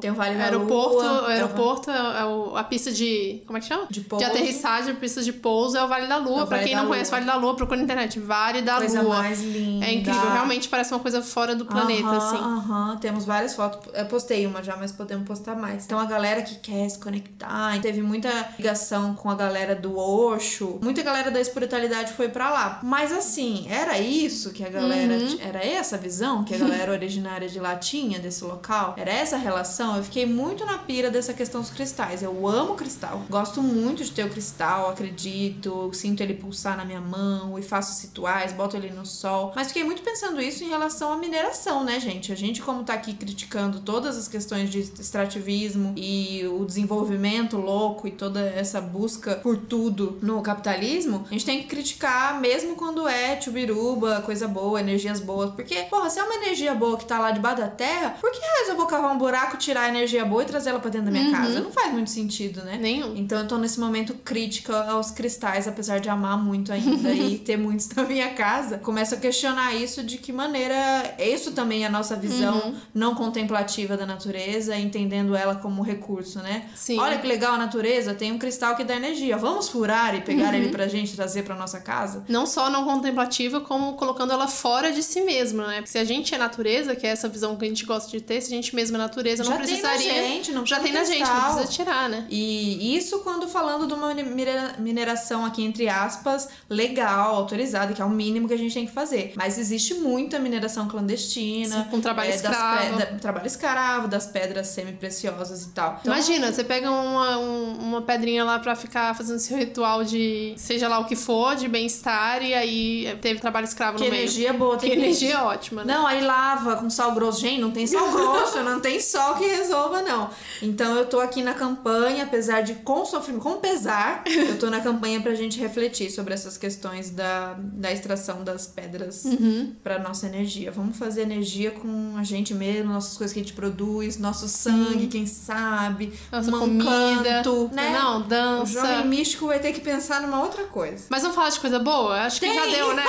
Speaker 1: Tem o Vale da Lua.
Speaker 2: O aeroporto é a pista de... Como é que chama?
Speaker 1: De pouso.
Speaker 2: De aterrissagem, a pista de pouso é o Vale da Lua. Pra quem não conhece o Vale da Lua, procura na internet. Vale da
Speaker 1: Lua. Coisa mais linda.
Speaker 2: É incrível. Realmente parece uma coisa fora do planeta, assim.
Speaker 1: Temos várias fotos. Eu postei uma já, mas podemos postar mais. Então a galera que quer se conectar. Teve muita ligação com a galera do Osho. Muita galera da espiritualidade foi pra lá. Mas assim, era isso que a galera... Era essa a visão que a galera originária de lá tinha desse local? Era essa a relação? Eu fiquei muito na pira dessa questão dos cristais. Eu amo cristal. Gosto muito de ter o cristal, acredito. Sinto ele pulsar na minha mão e faço rituais, boto ele no sol. Mas fiquei muito pensando isso em relação à mineração, né, gente? A gente, como tá aqui criticando todas as questões de extrativismo e o desenvolvimento louco e toda essa busca por tudo no capitalismo, a gente tem que criticar mesmo quando é chubiruba, coisa boa, energias boas. Porque, porra, se é uma energia boa que tá lá debaixo da terra, por que eu vou cavar um buraco, tirar a energia boa e trazer ela pra dentro da minha casa? Não faz muito sentido, né?
Speaker 2: Nenhum.
Speaker 1: Então eu tô nesse momento crítica aos cristais, apesar de amar muito ainda e ter muitos na minha casa. Começo a questionar isso, de que maneira isso também é a nossa visão não contemplativa da natureza, entendendo ela como como recurso, né?
Speaker 2: Sim.
Speaker 1: Olha que legal a natureza, tem um cristal que dá energia. Vamos furar e pegar ele pra gente trazer pra nossa casa?
Speaker 2: Não só não contemplativa, como colocando ela fora de si mesma, né? Porque se a gente é natureza, que é essa visão que a gente gosta de ter, se a gente mesma é natureza, não precisaria...
Speaker 1: Tem na gente, não
Speaker 2: já tem na gente, não precisa tirar, né?
Speaker 1: E isso quando falando de uma mineração aqui, entre aspas, legal, autorizada, que é o mínimo que a gente tem que fazer. Mas existe muita mineração clandestina.
Speaker 2: Sim, com trabalho escravo.
Speaker 1: Trabalho escravo, das pedras semi-preciosas e tal. Então,
Speaker 2: imagina, você pega uma pedrinha lá pra ficar fazendo seu ritual de seja lá o que for, de bem-estar, e aí teve trabalho escravo no meio.
Speaker 1: Que energia boa tem
Speaker 2: que energia ótima, né?
Speaker 1: Não, aí lava com sal grosso. Gente, não tem sal grosso, não tem sol que resolva, não. Então eu tô aqui na campanha, apesar de com sofrimento, com pesar, eu tô na campanha pra gente refletir sobre essas questões da extração das pedras pra nossa energia. Vamos fazer energia com a gente mesmo, nossas coisas que a gente produz, nosso sangue, quem sabe,
Speaker 2: nossa comida,
Speaker 1: canto, né?
Speaker 2: Não, dança.
Speaker 1: O jovem místico vai ter que pensar numa outra coisa.
Speaker 2: Mas vamos falar de coisa boa? Acho que já deu, né?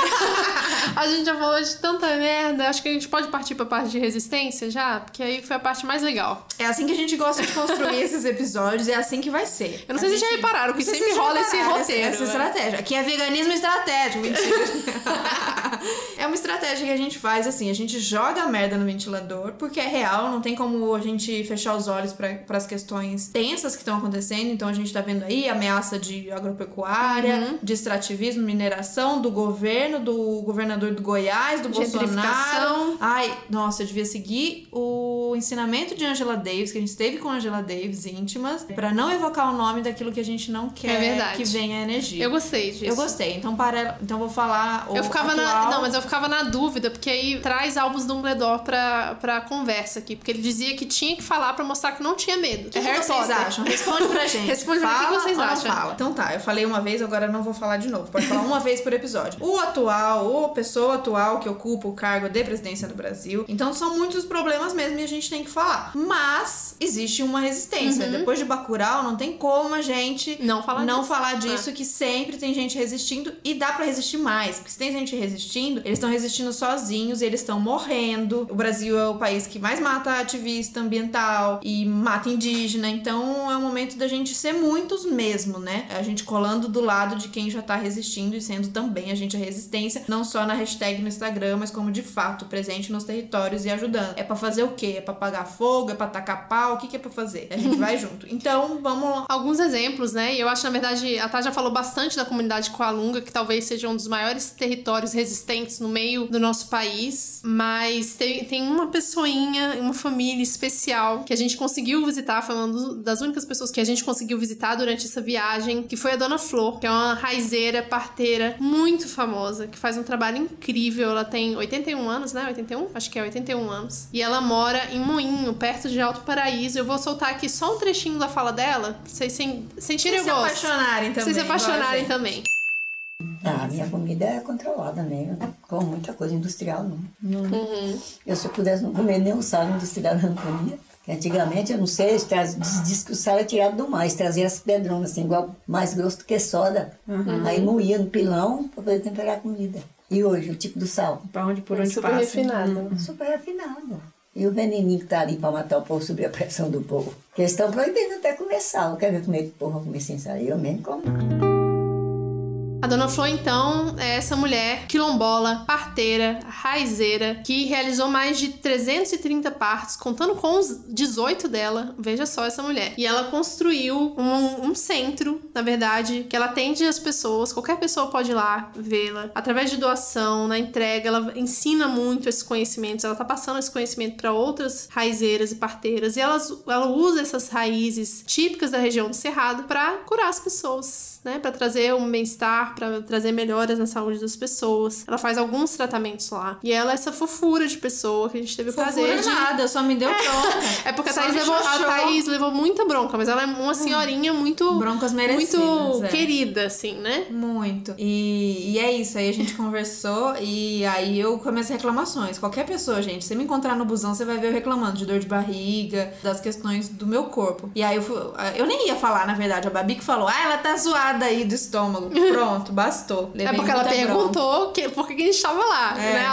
Speaker 2: A gente já falou de tanta merda. Acho que a gente pode partir pra parte de resistência já, porque aí foi a parte mais legal.
Speaker 1: É assim que a gente gosta de construir esses episódios, é assim que vai ser.
Speaker 2: Eu não sei se já repararam, que sempre rola esse roteiro.
Speaker 1: Essa estratégia. Aqui é veganismo estratégico, mentira. É uma estratégia que a gente faz assim, a gente joga a merda no ventilador, porque é real, não tem como a gente fechar os olhos para as questões tensas que estão acontecendo. Então a gente tá vendo aí ameaça de agropecuária, de extrativismo, mineração, do governo, do governador do Goiás, do Bolsonaro. Ai, nossa, eu devia seguir o ensinamento de Angela Davis, que a gente esteve com Angela Davis íntimas, para não evocar o nome daquilo que a gente não quer que venha a energia.
Speaker 2: Eu gostei disso.
Speaker 1: Eu gostei. Então vou falar o
Speaker 2: eu ficava
Speaker 1: atual...
Speaker 2: Não, mas eu ficava na dúvida, porque aí traz Albus Dumbledore pra conversa aqui, porque ele dizia que tinha que falar pra mostrar que não tinha medo.
Speaker 1: O que vocês acham? Responde pra gente.
Speaker 2: Responde pra mim o que vocês acham.
Speaker 1: Fala. Então tá, eu falei uma vez, agora não vou falar de novo. Pode falar uma vez por episódio. A pessoa atual que ocupa o cargo de presidência do Brasil. Então são muitos problemas mesmo e a gente tem que falar. Mas existe uma resistência. Depois de Bacurau, não tem como a gente não falar disso, que sempre tem gente resistindo e dá pra resistir mais. Porque se tem gente resistindo, eles estão resistindo sozinhos e eles estão morrendo. O Brasil é o país que mais mata ativista ambiental e mata indígena. Então é o momento da gente ser muitos mesmo, né? A gente colando do lado de quem já tá resistindo e sendo também a gente a resistência, não só na hashtag no Instagram, mas como de fato presente nos territórios e ajudando. É pra fazer o quê? É pra apagar fogo? É pra tacar pau? O que é pra fazer? A gente vai junto. Então, vamos lá.
Speaker 2: Alguns exemplos, né? E eu acho, na verdade, a Tá já falou bastante da comunidade Coalunga, que talvez seja um dos maiores territórios resistentes no meio do nosso país, mas tem uma pessoinha, uma família especial que a gente conseguiu visitar, foi uma das únicas pessoas que a gente conseguiu visitar durante essa viagem, que foi a Dona Flor, que é uma raizeira, parteira, muito famosa, que faz um trabalho incrível. Ela tem 81 anos, né? 81? Acho que é 81 anos. E ela mora em Moinho, perto de Alto Paraíso. Eu vou soltar aqui só um trechinho da fala dela, pra vocês sentirem o gosto.
Speaker 1: Se
Speaker 2: apaixonarem também.
Speaker 5: A minha comida é controlada mesmo. Não como muita coisa industrial, não. Eu, se eu pudesse não comer nem um sal industrial, eu não comia. Antigamente, eu não sei, diz que o sal é tirado do mar, eles traziam as pedronas, assim, igual mais grosso do que soda. Aí moía no pilão para poder temperar a comida. E hoje, o tipo do sal?
Speaker 2: Por onde super passa. Refinado.
Speaker 5: Super refinado. E o veneninho que tá ali para matar o povo, subir a pressão do povo. Porque eles estão proibindo até comer sal. Quer ver como é que o povo vai comer sem sal? Eu mesmo como.
Speaker 2: A Dona Flor, então, é essa mulher quilombola, parteira, raizeira, que realizou mais de 330 partos, contando com os 18 dela. Veja só essa mulher. E ela construiu um centro, na verdade, que ela atende as pessoas. Qualquer pessoa pode ir lá vê-la. Através de doação, na entrega, ela ensina muito esses conhecimentos. Ela tá passando esse conhecimento para outras raizeiras e parteiras. E ela usa essas raízes típicas da região do Cerrado para curar as pessoas, né? Para trazer um bem-estar, para trazer melhoras na saúde das pessoas. Ela faz alguns tratamentos lá. E ela é essa fofura de pessoa que a gente teve o prazer de...
Speaker 1: nada, só me deu bronca.
Speaker 2: É porque a Thaís levou muita bronca, mas ela é uma senhorinha muito...
Speaker 1: Broncas merecidas.
Speaker 2: Muito querida, assim, né?
Speaker 1: Muito. E é isso, aí a gente conversou e aí eu comecei reclamações. Qualquer pessoa, gente, se você me encontrar no busão, você vai ver eu reclamando de dor de barriga, das questões do meu corpo. E aí eu nem ia falar, na verdade, a Babi que falou, ela tá zoada estrada aí do estômago. Pronto, bastou. Levei
Speaker 2: porque ela
Speaker 1: muita
Speaker 2: perguntou por que a gente tava lá, né?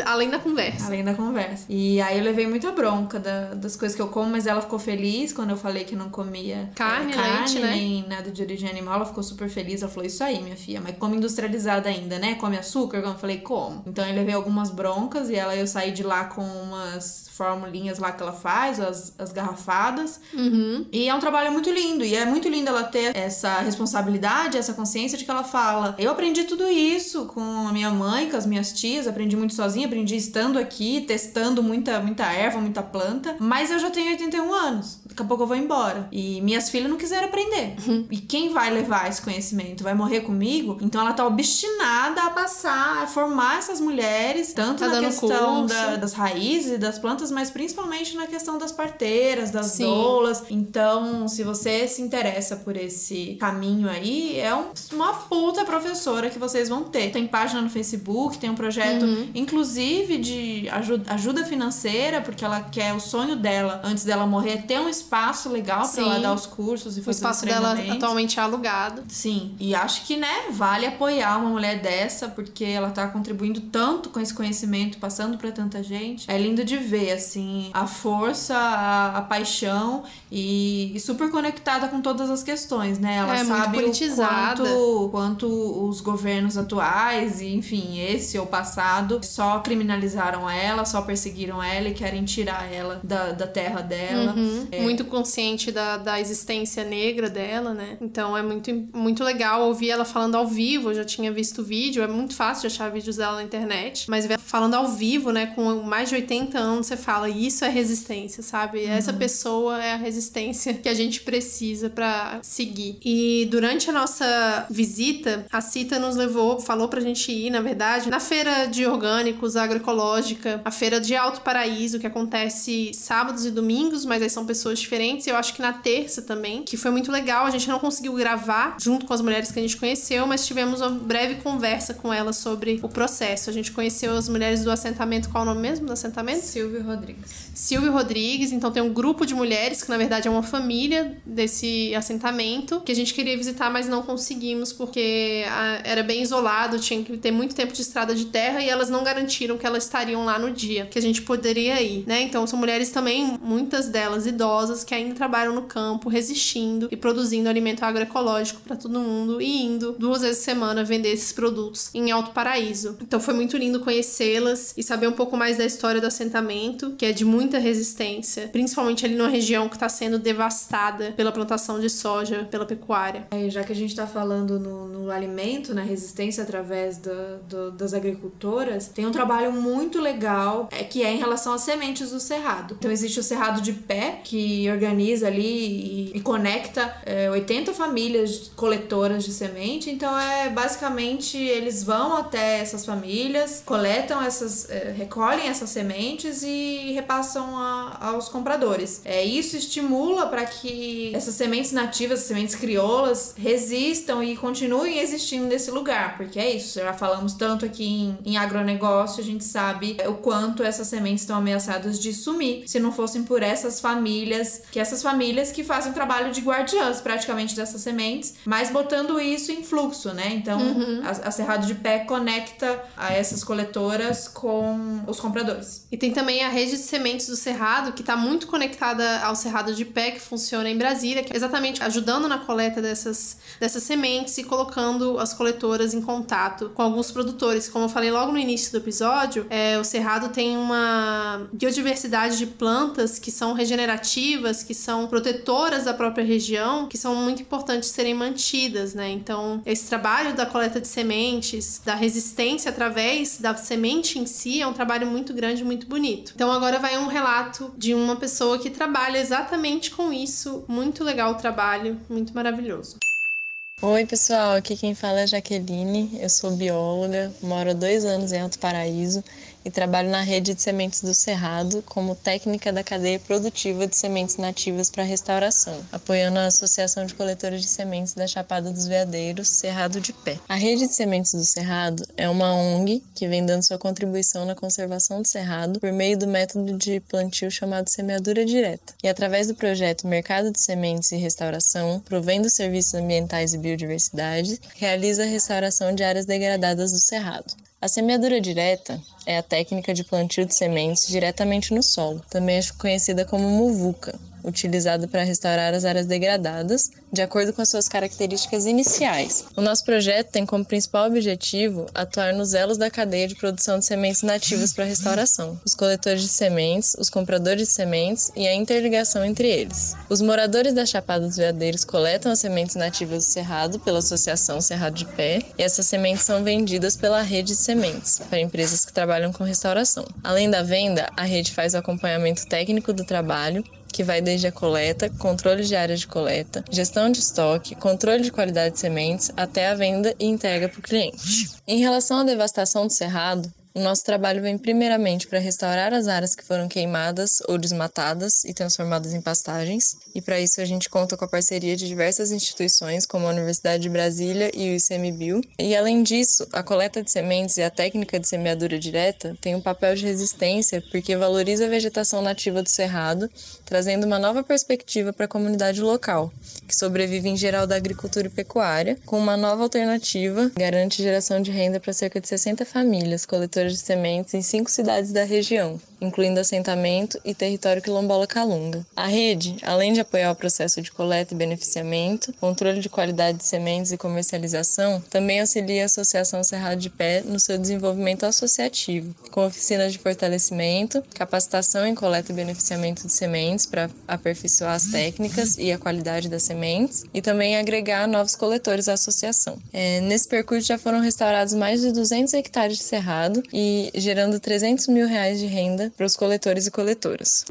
Speaker 2: Além da conversa.
Speaker 1: Além da conversa. E aí eu levei muita bronca das coisas que eu como, mas ela ficou feliz quando eu falei que não comia
Speaker 2: carne, leite, né?
Speaker 1: Nem nada de origem animal. Ela ficou super feliz. Ela falou, isso aí, minha filha, mas come industrializada ainda, né? Come açúcar? Eu falei, como? Então eu levei algumas broncas e eu saí de lá com umas formulinhas lá que ela faz, as garrafadas. E é um trabalho muito lindo. E é muito lindo ela ter essa responsabilidade, essa consciência de que ela fala, eu aprendi tudo isso com a minha mãe, com as minhas tias, aprendi muito sozinha, aprendi estando aqui, testando muita erva, muita planta, mas eu já tenho 81 anos. Daqui a pouco eu vou embora. E minhas filhas não quiseram aprender. E quem vai levar esse conhecimento? Vai morrer comigo? Então ela tá obstinada a passar, a formar essas mulheres, tanto na questão das raízes e das plantas, mas principalmente na questão das parteiras, das doulas. Então, se você se interessa por esse caminho aí, é uma puta professora que vocês vão ter. Tem página no Facebook, tem um projeto, inclusive, de ajuda financeira, porque ela quer, o sonho dela, antes dela morrer, ter um espaço legal pra ela dar os cursos e fazer os treinamentos. O espaço
Speaker 2: dela atualmente é alugado.
Speaker 1: Sim, e acho que, vale apoiar uma mulher dessa, porque ela tá contribuindo tanto com esse conhecimento, passando pra tanta gente. É lindo de ver, assim, a força, a paixão e super conectada com todas as questões, né? Ela sabe o quanto os governos atuais, e enfim, esse ou passado, só criminalizaram ela, só perseguiram ela e querem tirar ela da terra dela.
Speaker 2: Muito consciente da existência negra dela, né? Então é muito, muito legal ouvir ela falando ao vivo. Eu já tinha visto o vídeo, é muito fácil de achar vídeos dela na internet, mas falando ao vivo, né, com mais de 80 anos, você fala, isso é resistência, sabe? Essa pessoa é a resistência que a gente precisa pra seguir. E durante a nossa visita, a Cita nos falou pra gente ir, na verdade, na feira de orgânicos agroecológica, a feira de Alto Paraíso, que acontece sábados e domingos, mas aí são pessoas diferentes. Eu acho que na terça também, que foi muito legal. A gente não conseguiu gravar junto com as mulheres que a gente conheceu, mas tivemos uma breve conversa com elas sobre o processo. A gente conheceu as mulheres do assentamento, qual é o nome mesmo do assentamento? Silvio Rodrigues. Então tem um grupo de mulheres, que na verdade é uma família desse assentamento, que a gente queria visitar, mas não conseguimos, porque era bem isolado, tinha que ter muito tempo de estrada de terra, e elas não garantiram que elas estariam lá no dia que a gente poderia ir, né? Então são mulheres também, muitas delas idosas, que ainda trabalham no campo, resistindo e produzindo alimento agroecológico para todo mundo, e indo 2 vezes por semana vender esses produtos em Alto Paraíso. Então foi muito lindo conhecê-las e saber um pouco mais da história do assentamento, que é de muita resistência, principalmente ali numa região que está sendo devastada pela plantação de soja, pela pecuária.
Speaker 1: Já que a gente está falando no alimento, na resistência através das agricultoras, tem um trabalho muito legal, que é em relação às sementes do cerrado. Então existe o Cerrado de Pé, que organiza ali e conecta 80 famílias coletoras de semente. Então basicamente eles vão até essas famílias, coletam recolhem essas sementes e repassam aos compradores. Isso estimula para que essas sementes nativas, sementes crioulas, resistam e continuem existindo nesse lugar, porque é isso, já falamos tanto aqui em agronegócio, a gente sabe o quanto essas sementes estão ameaçadas de sumir, se não fossem por essas famílias que fazem o trabalho de guardiãs praticamente dessas sementes, mas botando isso em fluxo, né? Então a Cerrado de Pé conecta a essas coletoras com os compradores.
Speaker 2: E tem também a rede de sementes do Cerrado, que está muito conectada ao Cerrado de Pé, que funciona em Brasília, que é exatamente ajudando na coleta dessas sementes e colocando as coletoras em contato com alguns produtores. Como eu falei logo no início do episódio, o Cerrado tem uma biodiversidade de plantas que são regenerativas, que são protetoras da própria região, que são muito importantes serem mantidas, né? Então, esse trabalho da coleta de sementes, da resistência através da semente em si, é um trabalho muito grande e muito bonito. Então, agora vai um relato de uma pessoa que trabalha exatamente com isso. Muito legal o trabalho, muito maravilhoso.
Speaker 6: Oi pessoal, aqui quem fala é Jaqueline, eu sou bióloga, moro há 2 anos em Alto Paraíso e trabalho na rede de sementes do Cerrado como técnica da cadeia produtiva de sementes nativas para restauração, apoiando a Associação de Coletores de Sementes da Chapada dos Veadeiros, Cerrado de Pé. A rede de sementes do Cerrado é uma ONG que vem dando sua contribuição na conservação do Cerrado por meio do método de plantio chamado semeadura direta. E através do projeto Mercado de Sementes e Restauração, provendo serviços ambientais e biodiversidade, realiza a restauração de áreas degradadas do Cerrado. A semeadura direta é a técnica de plantio de sementes diretamente no solo, também é conhecida como muvuca, utilizada para restaurar as áreas degradadas, de acordo com as suas características iniciais. O nosso projeto tem como principal objetivo atuar nos elos da cadeia de produção de sementes nativas para restauração, os coletores de sementes, os compradores de sementes e a interligação entre eles. Os moradores da Chapada dos Veadeiros coletam as sementes nativas do Cerrado pela Associação Cerrado de Pé e essas sementes são vendidas pela rede de sementes para empresas que trabalham com restauração. Além da venda, a rede faz o acompanhamento técnico do trabalho, que vai desde a coleta, controle de áreas de coleta, gestão de estoque, controle de qualidade de sementes, até a venda e entrega para o cliente. Em relação à devastação do cerrado, o nosso trabalho vem primeiramente para restaurar as áreas que foram queimadas ou desmatadas e transformadas em pastagens, e para isso a gente conta com a parceria de diversas instituições, como a Universidade de Brasília e o ICMBio. E além disso, a coleta de sementes e a técnica de semeadura direta tem um papel de resistência porque valoriza a vegetação nativa do cerrado, trazendo uma nova perspectiva para a comunidade local, que sobrevive em geral da agricultura e pecuária, com uma nova alternativa, garante geração de renda para cerca de 60 famílias coletoras de sementes em 5 cidades da região, incluindo assentamento e território quilombola Calunga. A rede, além de apoiar o processo de coleta e beneficiamento, controle de qualidade de sementes e comercialização, também auxilia a Associação Cerrado de Pé no seu desenvolvimento associativo, com oficinas de fortalecimento, capacitação em coleta e beneficiamento de sementes para aperfeiçoar as técnicas e a qualidade das sementes, e também agregar novos coletores à associação. Nesse percurso já foram restaurados mais de 200 hectares de cerrado e gerando R$300 mil de renda para os coletores e coletoras.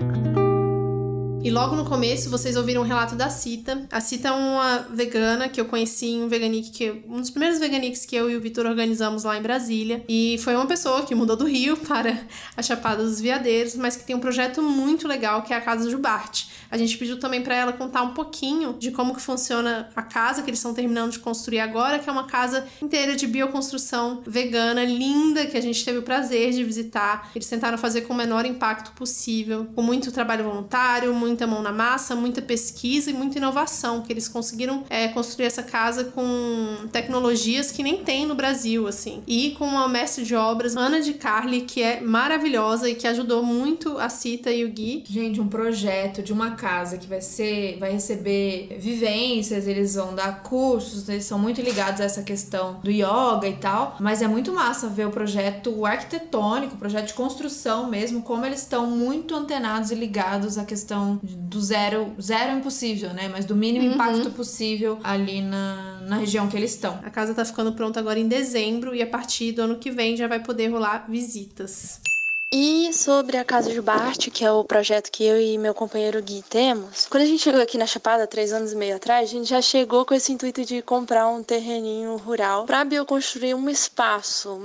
Speaker 2: E logo no começo vocês ouviram o relato da Cita. A Cita é uma vegana que eu conheci em um Veganic, um dos primeiros Veganics que eu e o Vitor organizamos lá em Brasília. E foi uma pessoa que mudou do Rio para a Chapada dos Veadeiros, mas que tem um projeto muito legal que é a Casa Jubarte. A gente pediu também para ela contar um pouquinho de como que funciona a casa que eles estão terminando de construir agora, que é uma casa inteira de bioconstrução vegana, linda, que a gente teve o prazer de visitar. Eles tentaram fazer com o menor impacto possível, com muito trabalho voluntário, muita mão na massa, muita pesquisa e muita inovação, que eles conseguiram construir essa casa com tecnologias que nem tem no Brasil, assim. E com uma mestre de obras, Ana de Carli, que é maravilhosa e que ajudou muito a Cita e o Gui.
Speaker 1: Gente, um projeto de uma casa que vai receber vivências, eles vão dar cursos, eles são muito ligados a essa questão do yoga e tal, mas é muito massa ver o projeto arquitetônico, o projeto de construção mesmo, como eles estão muito antenados e ligados à questão do zero é impossível, né? Mas do mínimo impacto possível ali na região que eles estão.
Speaker 2: A casa tá ficando pronta agora em dezembro e a partir do ano que vem já vai poder rolar visitas.
Speaker 3: E sobre a Casa Jubarte, que é o projeto que eu e meu companheiro Gui temos, quando a gente chegou aqui na Chapada 3 anos e meio atrás, a gente já chegou com esse intuito de comprar um terreninho rural para bioconstruir um espaço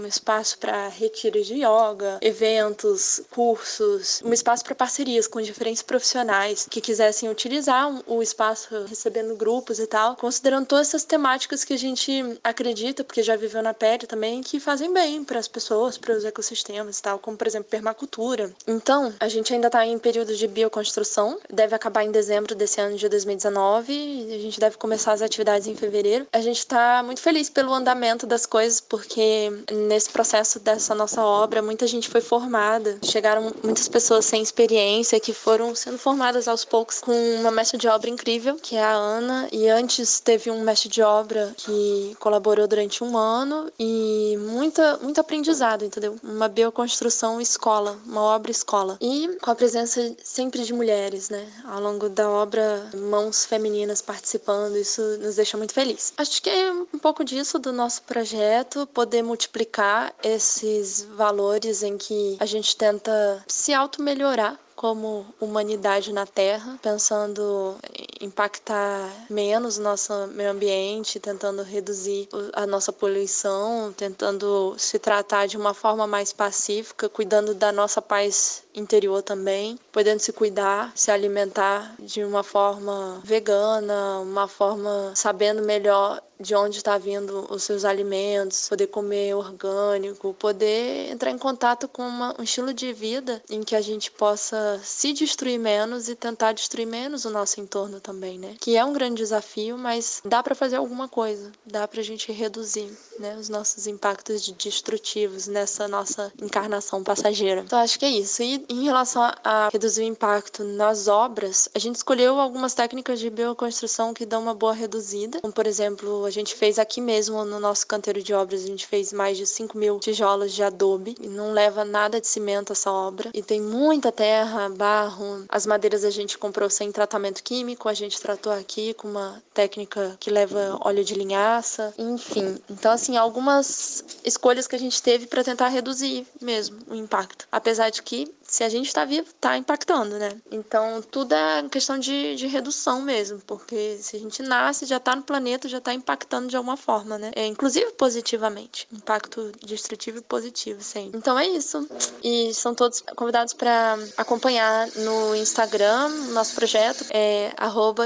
Speaker 3: para retiros de yoga, eventos, cursos, um espaço para parcerias com diferentes profissionais que quisessem utilizar o espaço recebendo grupos e tal, considerando todas essas temáticas que a gente acredita, porque já viveu na pele também, que fazem bem para as pessoas, para os ecossistemas e tal, como por exemplo permacultura. Então, a gente ainda está em período de bioconstrução, deve acabar em dezembro desse ano de 2019 e a gente deve começar as atividades em fevereiro. A gente está muito feliz pelo andamento das coisas, porque nesse processo dessa nossa obra, muita gente foi formada, chegaram muitas pessoas sem experiência que foram sendo formadas aos poucos com uma mestre de obra incrível, que é a Ana, e antes teve um mestre de obra que colaborou durante um ano e muito aprendizado, entendeu? Uma bioconstrução escola, uma obra escola. E com a presença sempre de mulheres, né? Ao longo da obra, mãos femininas participando, isso nos deixa muito felizes. Acho que é um pouco disso do nosso projeto, poder multiplicar esses valores em que a gente tenta se auto-melhorar como humanidade na Terra, pensando em impactar menos o nosso meio ambiente, tentando reduzir a nossa poluição, tentando se tratar de uma forma mais pacífica, cuidando da nossa paz interior também, podendo se cuidar, se alimentar de uma forma vegana, uma forma sabendo melhor de onde está vindo os seus alimentos, poder comer orgânico, poder entrar em contato com um estilo de vida em que a gente possa se destruir menos e tentar destruir menos o nosso entorno também, né? Que é um grande desafio, mas dá para fazer alguma coisa, dá para a gente reduzir, né, os nossos impactos destrutivos nessa nossa encarnação passageira. Então acho que é isso. E em relação a reduzir o impacto nas obras, a gente escolheu algumas técnicas de bioconstrução que dão uma boa reduzida, como por exemplo, a gente fez aqui mesmo no nosso canteiro de obras, a gente fez mais de 5.000 tijolos de adobe e não leva nada de cimento essa obra. E tem muita terra, barro, as madeiras a gente comprou sem tratamento químico, a gente tratou aqui com uma técnica que leva óleo de linhaça, enfim. Então assim, algumas escolhas que a gente teve para tentar reduzir mesmo o impacto. Apesar de que, se a gente está vivo, está impactando, né? Então, tudo é questão de redução mesmo, porque se a gente nasce, já está no planeta, já está impactando de alguma forma, né? Inclusive positivamente. Impacto destrutivo e positivo, sempre. Então, é isso. E são todos convidados para acompanhar no Instagram, nosso projeto é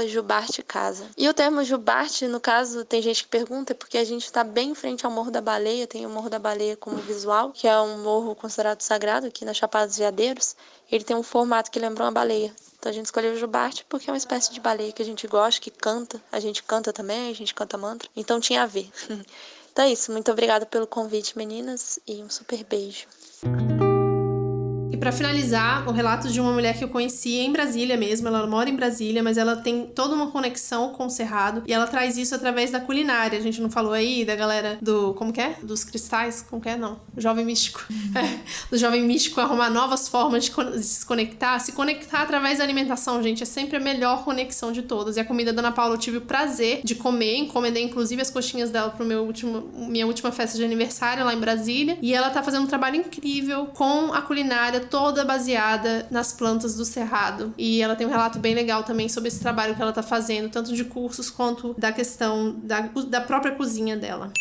Speaker 3: @jubartecasa. E o termo Jubarte, no caso, tem gente que pergunta, porque a gente está bem em frente ao Morro da Baleia, tem o Morro da Baleia como visual, que é um morro considerado sagrado aqui na Chapada dos Veadeiros. Ele tem um formato que lembra uma baleia. Então a gente escolheu o jubarte porque é uma espécie de baleia que a gente gosta, que canta. A gente canta também, a gente canta mantra. Então tinha a ver. Então é isso. Muito obrigada pelo convite, meninas, e um super beijo.
Speaker 2: E para finalizar, o relato de uma mulher que eu conheci em Brasília mesmo. Ela mora em Brasília, mas ela tem toda uma conexão com o Cerrado. E ela traz isso através da culinária. A gente não falou aí da galera do... Como que é? Dos cristais? Como que é? Não. Jovem místico. Do jovem místico arrumar novas formas de se conectar. Se conectar através da alimentação, gente, é sempre a melhor conexão de todas. E a comida da Ana Paula eu tive o prazer de comer. Encomendei, inclusive, as coxinhas dela pro minha última festa de aniversário lá em Brasília. E ela tá fazendo um trabalho incrível com a culinária toda baseada nas plantas do Cerrado. E ela tem um relato bem legal também sobre esse trabalho que ela tá fazendo, tanto de cursos quanto da questão da própria cozinha dela.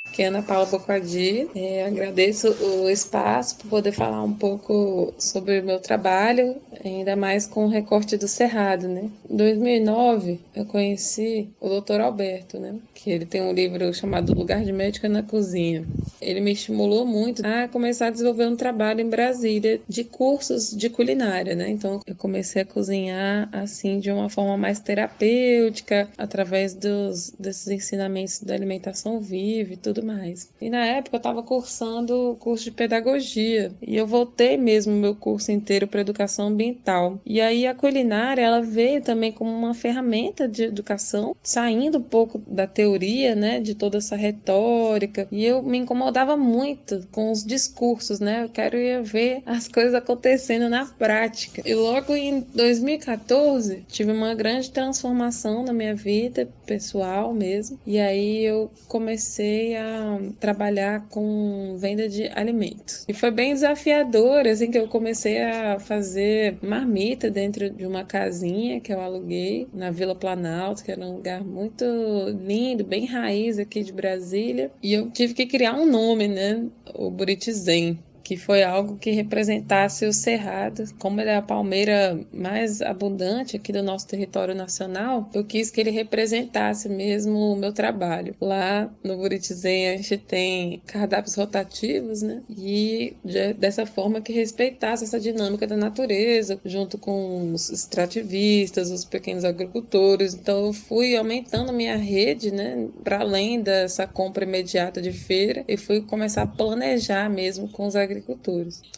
Speaker 6: Aqui é Ana Paula Bocadi. Agradeço o espaço por poder falar um pouco sobre o meu trabalho, ainda mais com o recorte do Cerrado, né? Em 2009, eu conheci o Dr. Alberto, né? Que ele tem um livro chamado Lugar de Médica na Cozinha. Ele me estimulou muito a começar a desenvolver um trabalho em Brasília de cursos de culinária, né? Então, eu comecei a cozinhar, assim, de uma forma mais terapêutica, através desses ensinamentos da alimentação viva e tudo mais. E na época eu estava cursando o curso de pedagogia e eu voltei mesmo meu curso inteiro para educação ambiental. E aí a culinária, ela veio também como uma ferramenta de educação, saindo um pouco da teoria, né, de toda essa retórica. E eu me incomodava muito com os discursos, né? Eu quero ir ver as coisas acontecendo na prática. E logo em 2014 tive uma grande transformação na minha vida pessoal mesmo. E aí eu comecei a trabalhar com venda de alimentos. E foi bem desafiador, assim, que eu comecei a fazer marmita dentro de uma casinha que eu aluguei na Vila Planalto, que era um lugar muito lindo, bem raiz aqui de Brasília. E eu tive que criar um nome, né? O Buriti Zen, que foi algo que representasse o Cerrado. Como ele é a palmeira mais abundante aqui do nosso território nacional, eu quis que ele representasse mesmo o meu trabalho. Lá no Buriti Zen a gente tem cardápios rotativos, né? E dessa forma que respeitasse essa dinâmica da natureza, junto com os extrativistas, os pequenos agricultores. Então eu fui aumentando a minha rede, né? Para além dessa compra imediata de feira, e fui começar a planejar mesmo com os agricultores.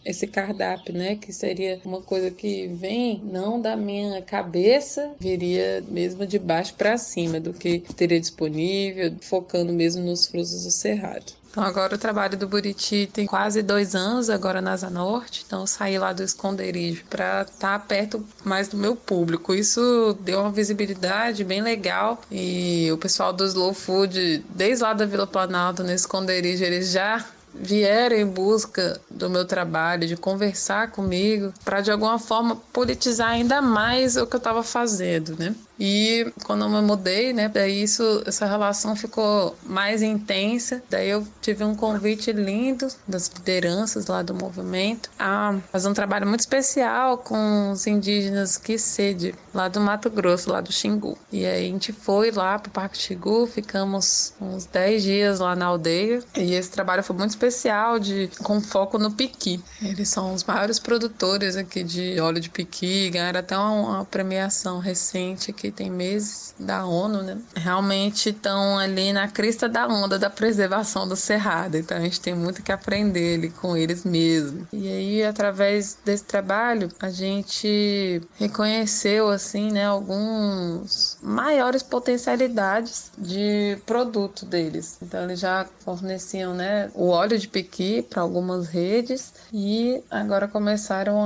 Speaker 6: Esse cardápio, né, que seria uma coisa que vem não da minha cabeça, viria mesmo de baixo para cima do que teria disponível, focando mesmo nos frutos do Cerrado. Então agora o trabalho do Buriti tem quase 2 anos, agora na Asa Norte. Então eu saí lá do esconderijo para estar perto mais do meu público. Isso deu uma visibilidade bem legal. E o pessoal do Slow Food, desde lá da Vila Planalto, no esconderijo, eles já
Speaker 7: vieram em busca do meu trabalho, de conversar comigo, para de alguma forma politizar ainda mais o que eu estava fazendo, né? E quando eu me mudei, né, daí essa relação ficou mais intensa. Daí eu tive um convite lindo das lideranças lá do movimento a fazer um trabalho muito especial com os indígenas Kisede, lá do Mato Grosso, lá do Xingu. E aí a gente foi lá pro Parque Xingu, ficamos uns 10 dias lá na aldeia. E esse trabalho foi muito especial, com foco no piqui. Eles são os maiores produtores aqui de óleo de piqui, ganharam até uma premiação recente aqui, tem meses, da ONU, né? Realmente estão ali na crista da onda da preservação do cerrado, então a gente tem muito que aprender ali com eles mesmo. E aí, através desse trabalho, a gente reconheceu, assim, né, alguns maiores potencialidades de produto deles. Então, eles já forneciam, né, o óleo de piqui para algumas redes e agora começaram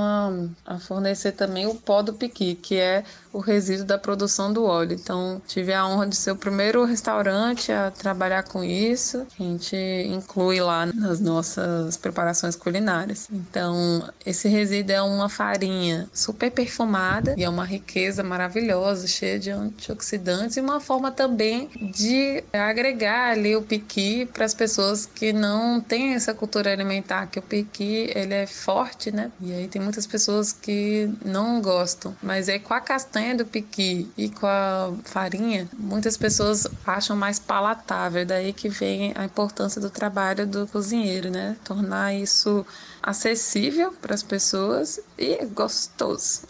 Speaker 7: a fornecer também o pó do piqui, que é o resíduo da produção do óleo. Então, tive a honra de ser o primeiro restaurante a trabalhar com isso. A gente inclui lá nas nossas preparações culinárias. Então, esse resíduo é uma farinha super perfumada e é uma riqueza maravilhosa, cheia de antioxidantes e uma forma também de agregar ali o piqui para as pessoas que não têm essa cultura alimentar, que o piqui, ele é forte, né? E aí tem muitas pessoas que não gostam, mas aí com a castanha do piqui e com a farinha, muitas pessoas acham mais palatável. Daí que vem a importância do trabalho do cozinheiro, né? Tornar isso acessível para as pessoas e gostoso.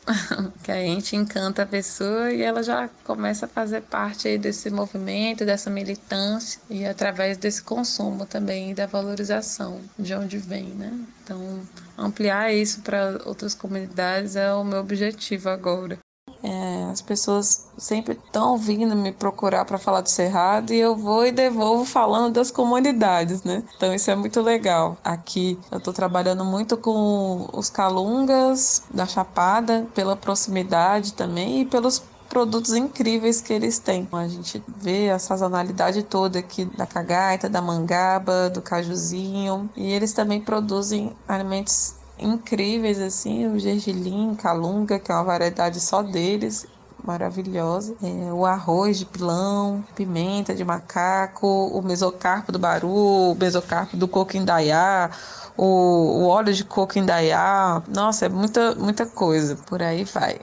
Speaker 7: Que a gente encanta a pessoa e ela já começa a fazer parte aí desse movimento, dessa militância e através desse consumo também e da valorização de onde vem, né? Então, ampliar isso para outras comunidades é o meu objetivo agora. As pessoas sempre estão vindo me procurar para falar do cerrado e eu vou e devolvo falando das comunidades, né? Então isso é muito legal. Aqui eu estou trabalhando muito com os calungas da Chapada, pela proximidade também e pelos produtos incríveis que eles têm. A gente vê a sazonalidade toda aqui da cagaita, da mangaba, do cajuzinho, e eles também produzem alimentos incríveis, assim, o gergelim, calunga, que é uma variedade só deles, maravilhosa, o arroz de pilão, pimenta de macaco, o mesocarpo do baru, o mesocarpo do coco indaiá, o óleo de coco indaiá, nossa, é muita coisa, por aí vai.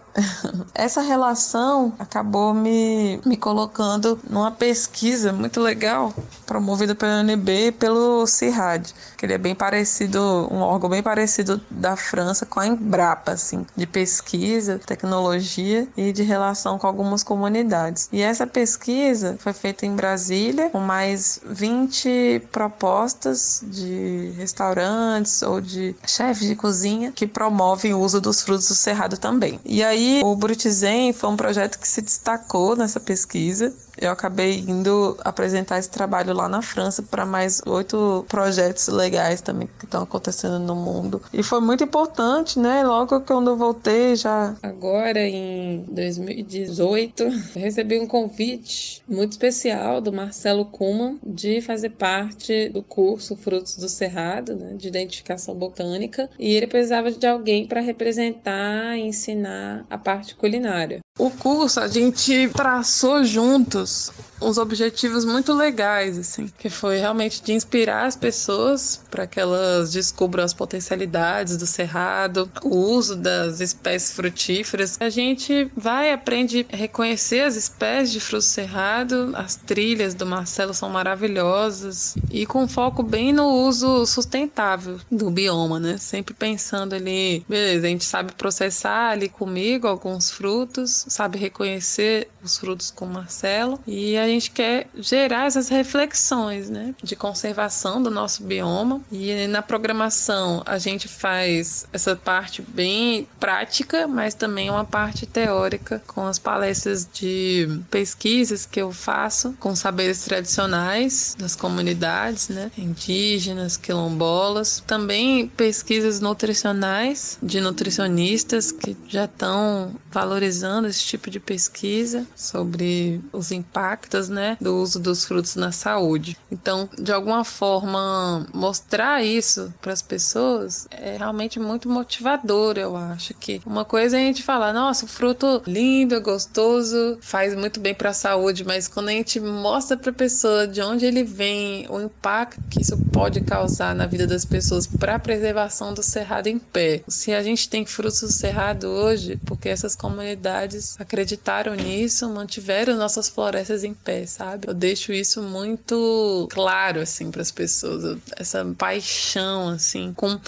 Speaker 7: Essa relação acabou me colocando numa pesquisa muito legal, promovida pela UNB e pelo CIRAD, que ele é bem parecido, um órgão bem parecido da França com a Embrapa, assim, de pesquisa, tecnologia e de relação com algumas comunidades. E essa pesquisa foi feita em Brasília, com mais 20 propostas de restaurantes ou de chefes de cozinha que promovem o uso dos frutos do cerrado também. E aí o Brutizen foi um projeto que se destacou nessa pesquisa. Eu acabei indo apresentar esse trabalho lá na França para mais 8 projetos legais também que estão acontecendo no mundo. E foi muito importante, né? Logo quando eu voltei, já agora em 2018, eu recebi um convite muito especial do Marcelo Kuhlmann de fazer parte do curso Frutos do Cerrado, né? De identificação botânica. E ele precisava de alguém para representar e ensinar a parte culinária. O curso a gente traçou juntos uns objetivos muito legais, assim, que foi realmente de inspirar as pessoas para que elas descubram as potencialidades do cerrado, o uso das espécies frutíferas. A gente aprende a reconhecer as espécies de fruto cerrado, as trilhas do Marcelo são maravilhosas e com foco bem no uso sustentável do bioma, né? Sempre pensando ali, beleza, a gente sabe processar ali comigo alguns frutos, sabe reconhecer os frutos com o Marcelo e a gente quer gerar essas reflexões, né, de conservação do nosso bioma. E na programação a gente faz essa parte bem prática, mas também uma parte teórica com as palestras de pesquisas que eu faço com saberes tradicionais das comunidades, né, indígenas, quilombolas. Também pesquisas nutricionais de nutricionistas que já estão valorizando esse tipo de pesquisa sobre os impactos, né, do uso dos frutos na saúde. Então, de alguma forma, mostrar isso para as pessoas é realmente muito motivador, eu acho. Que uma coisa é a gente falar, nossa, o fruto lindo, é gostoso, faz muito bem para a saúde, mas quando a gente mostra para a pessoa de onde ele vem, o impacto que isso pode causar na vida das pessoas para a preservação do cerrado em pé. Se a gente tem frutos do cerrado hoje, porque essas comunidades acreditaram nisso, mantiveram nossas florestas em pé, sabe? Eu deixo isso muito claro, assim, para as pessoas, essa paixão, assim, com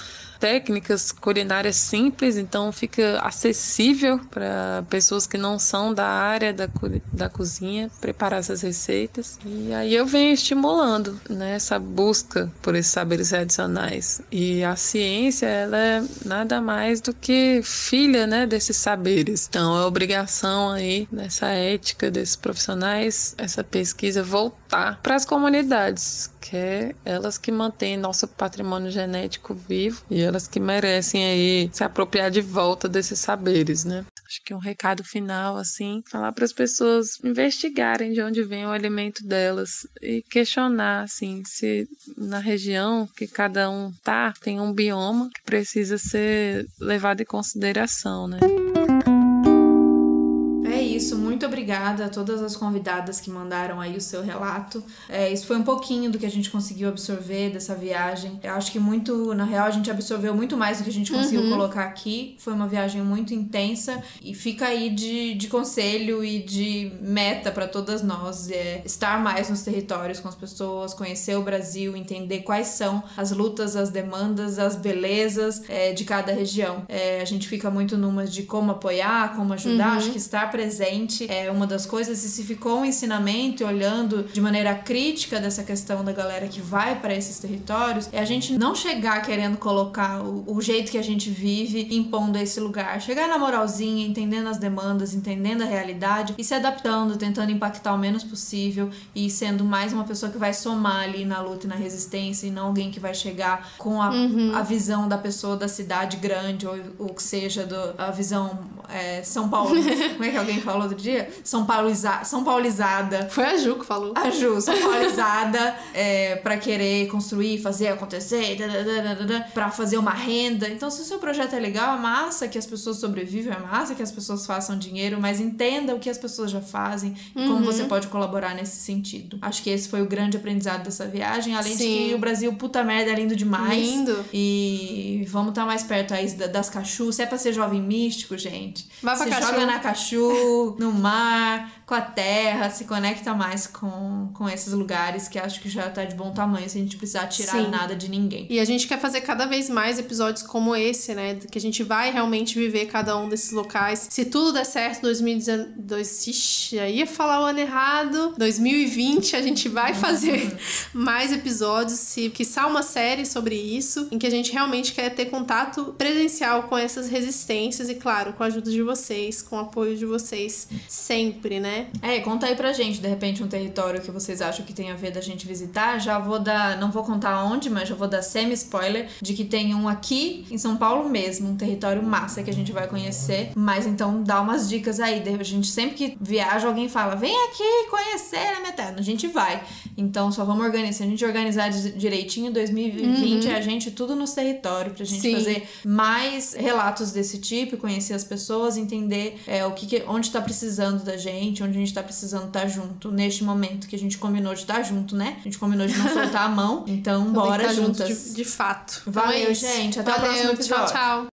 Speaker 7: técnicas culinárias simples, então fica acessível para pessoas que não são da área da cozinha preparar essas receitas. E aí eu venho estimulando, né, essa busca por esses saberes tradicionais. E a ciência, ela é nada mais do que filha, né, desses saberes. Então é obrigação aí, nessa ética desses profissionais, essa pesquisa voltar para as comunidades, que é elas que mantêm nosso patrimônio genético vivo e elas que merecem aí se apropriar de volta desses saberes, né? Acho que um recado final, assim, falar para as pessoas investigarem de onde vem o alimento delas e questionar, assim, se na região que cada um tá, tem um bioma que precisa ser levado em consideração, né?
Speaker 1: É isso, muito obrigada a todas as convidadas que mandaram aí o seu relato. Isso foi um pouquinho do que a gente conseguiu absorver dessa viagem. Eu acho que muito, na real, a gente absorveu muito mais do que a gente conseguiu colocar aqui. Foi uma viagem muito intensa e fica aí de conselho e de meta para todas nós. Estar mais nos territórios com as pessoas, conhecer o Brasil, entender quais são as lutas, as demandas, as belezas de cada região. A gente fica muito numa de como apoiar, como ajudar. Acho que estar presente é uma das coisas, e se ficou um ensinamento e olhando de maneira crítica dessa questão da galera que vai para esses territórios, é a gente não chegar querendo colocar o jeito que a gente vive impondo a esse lugar, chegar na moralzinha, entendendo as demandas, entendendo a realidade e se adaptando, tentando impactar o menos possível e sendo mais uma pessoa que vai somar ali na luta e na resistência, e não alguém que vai chegar com a visão da pessoa da cidade grande ou que seja a visão São Paulo. Como é que alguém falou outro dia? São paulizada.
Speaker 2: Foi a Ju que falou.
Speaker 1: A Ju, São paulizada pra querer construir, fazer acontecer, pra fazer uma renda. Então, se o seu projeto é legal, é massa que as pessoas sobrevivam, é massa que as pessoas façam dinheiro, mas entenda o que as pessoas já fazem e como você pode colaborar nesse sentido. Acho que esse foi o grande aprendizado dessa viagem, além de que o Brasil, puta merda, é lindo demais.
Speaker 2: Lindo.
Speaker 1: E vamos estar mais perto aí das Cachu. Se é pra ser jovem místico, gente,
Speaker 2: vai pra
Speaker 1: se
Speaker 2: Cachu.
Speaker 1: joga na Cachu, no mar, com a terra, se conecta mais com esses lugares, que acho que já tá de bom tamanho, sem a gente precisar tirar nada de ninguém.
Speaker 2: E a gente quer fazer cada vez mais episódios como esse, né? Que a gente vai realmente viver cada um desses locais. Se tudo der certo, 2019... Ixi, já ia falar o ano errado. 2020, a gente vai fazer mais episódios, quiçá uma série sobre isso, em que a gente realmente quer ter contato presencial com essas resistências e, claro, com a ajuda de vocês, com o apoio de vocês sempre, né?
Speaker 1: Conta aí pra gente, de repente, um território que vocês acham que tem a ver da gente visitar. Já vou dar, não vou contar onde, mas já vou dar semi-spoiler de que tem um aqui em São Paulo mesmo, um território massa que a gente vai conhecer. Mas então dá umas dicas aí. A gente sempre que viaja, alguém fala, vem aqui conhecer a minha terra. A gente vai. Então só vamos organizar. Se a gente organizar direitinho, 2020 é a gente tudo nos territórios, pra gente fazer mais relatos desse tipo, conhecer as pessoas, entender onde tá precisando da gente, onde a gente tá precisando estar junto neste momento que a gente combinou de estar junto, né? A gente combinou de não soltar a mão, então bora juntas.
Speaker 2: De fato.
Speaker 1: Valeu, gente. Até o próximo episódio.
Speaker 2: Tchau, tchau.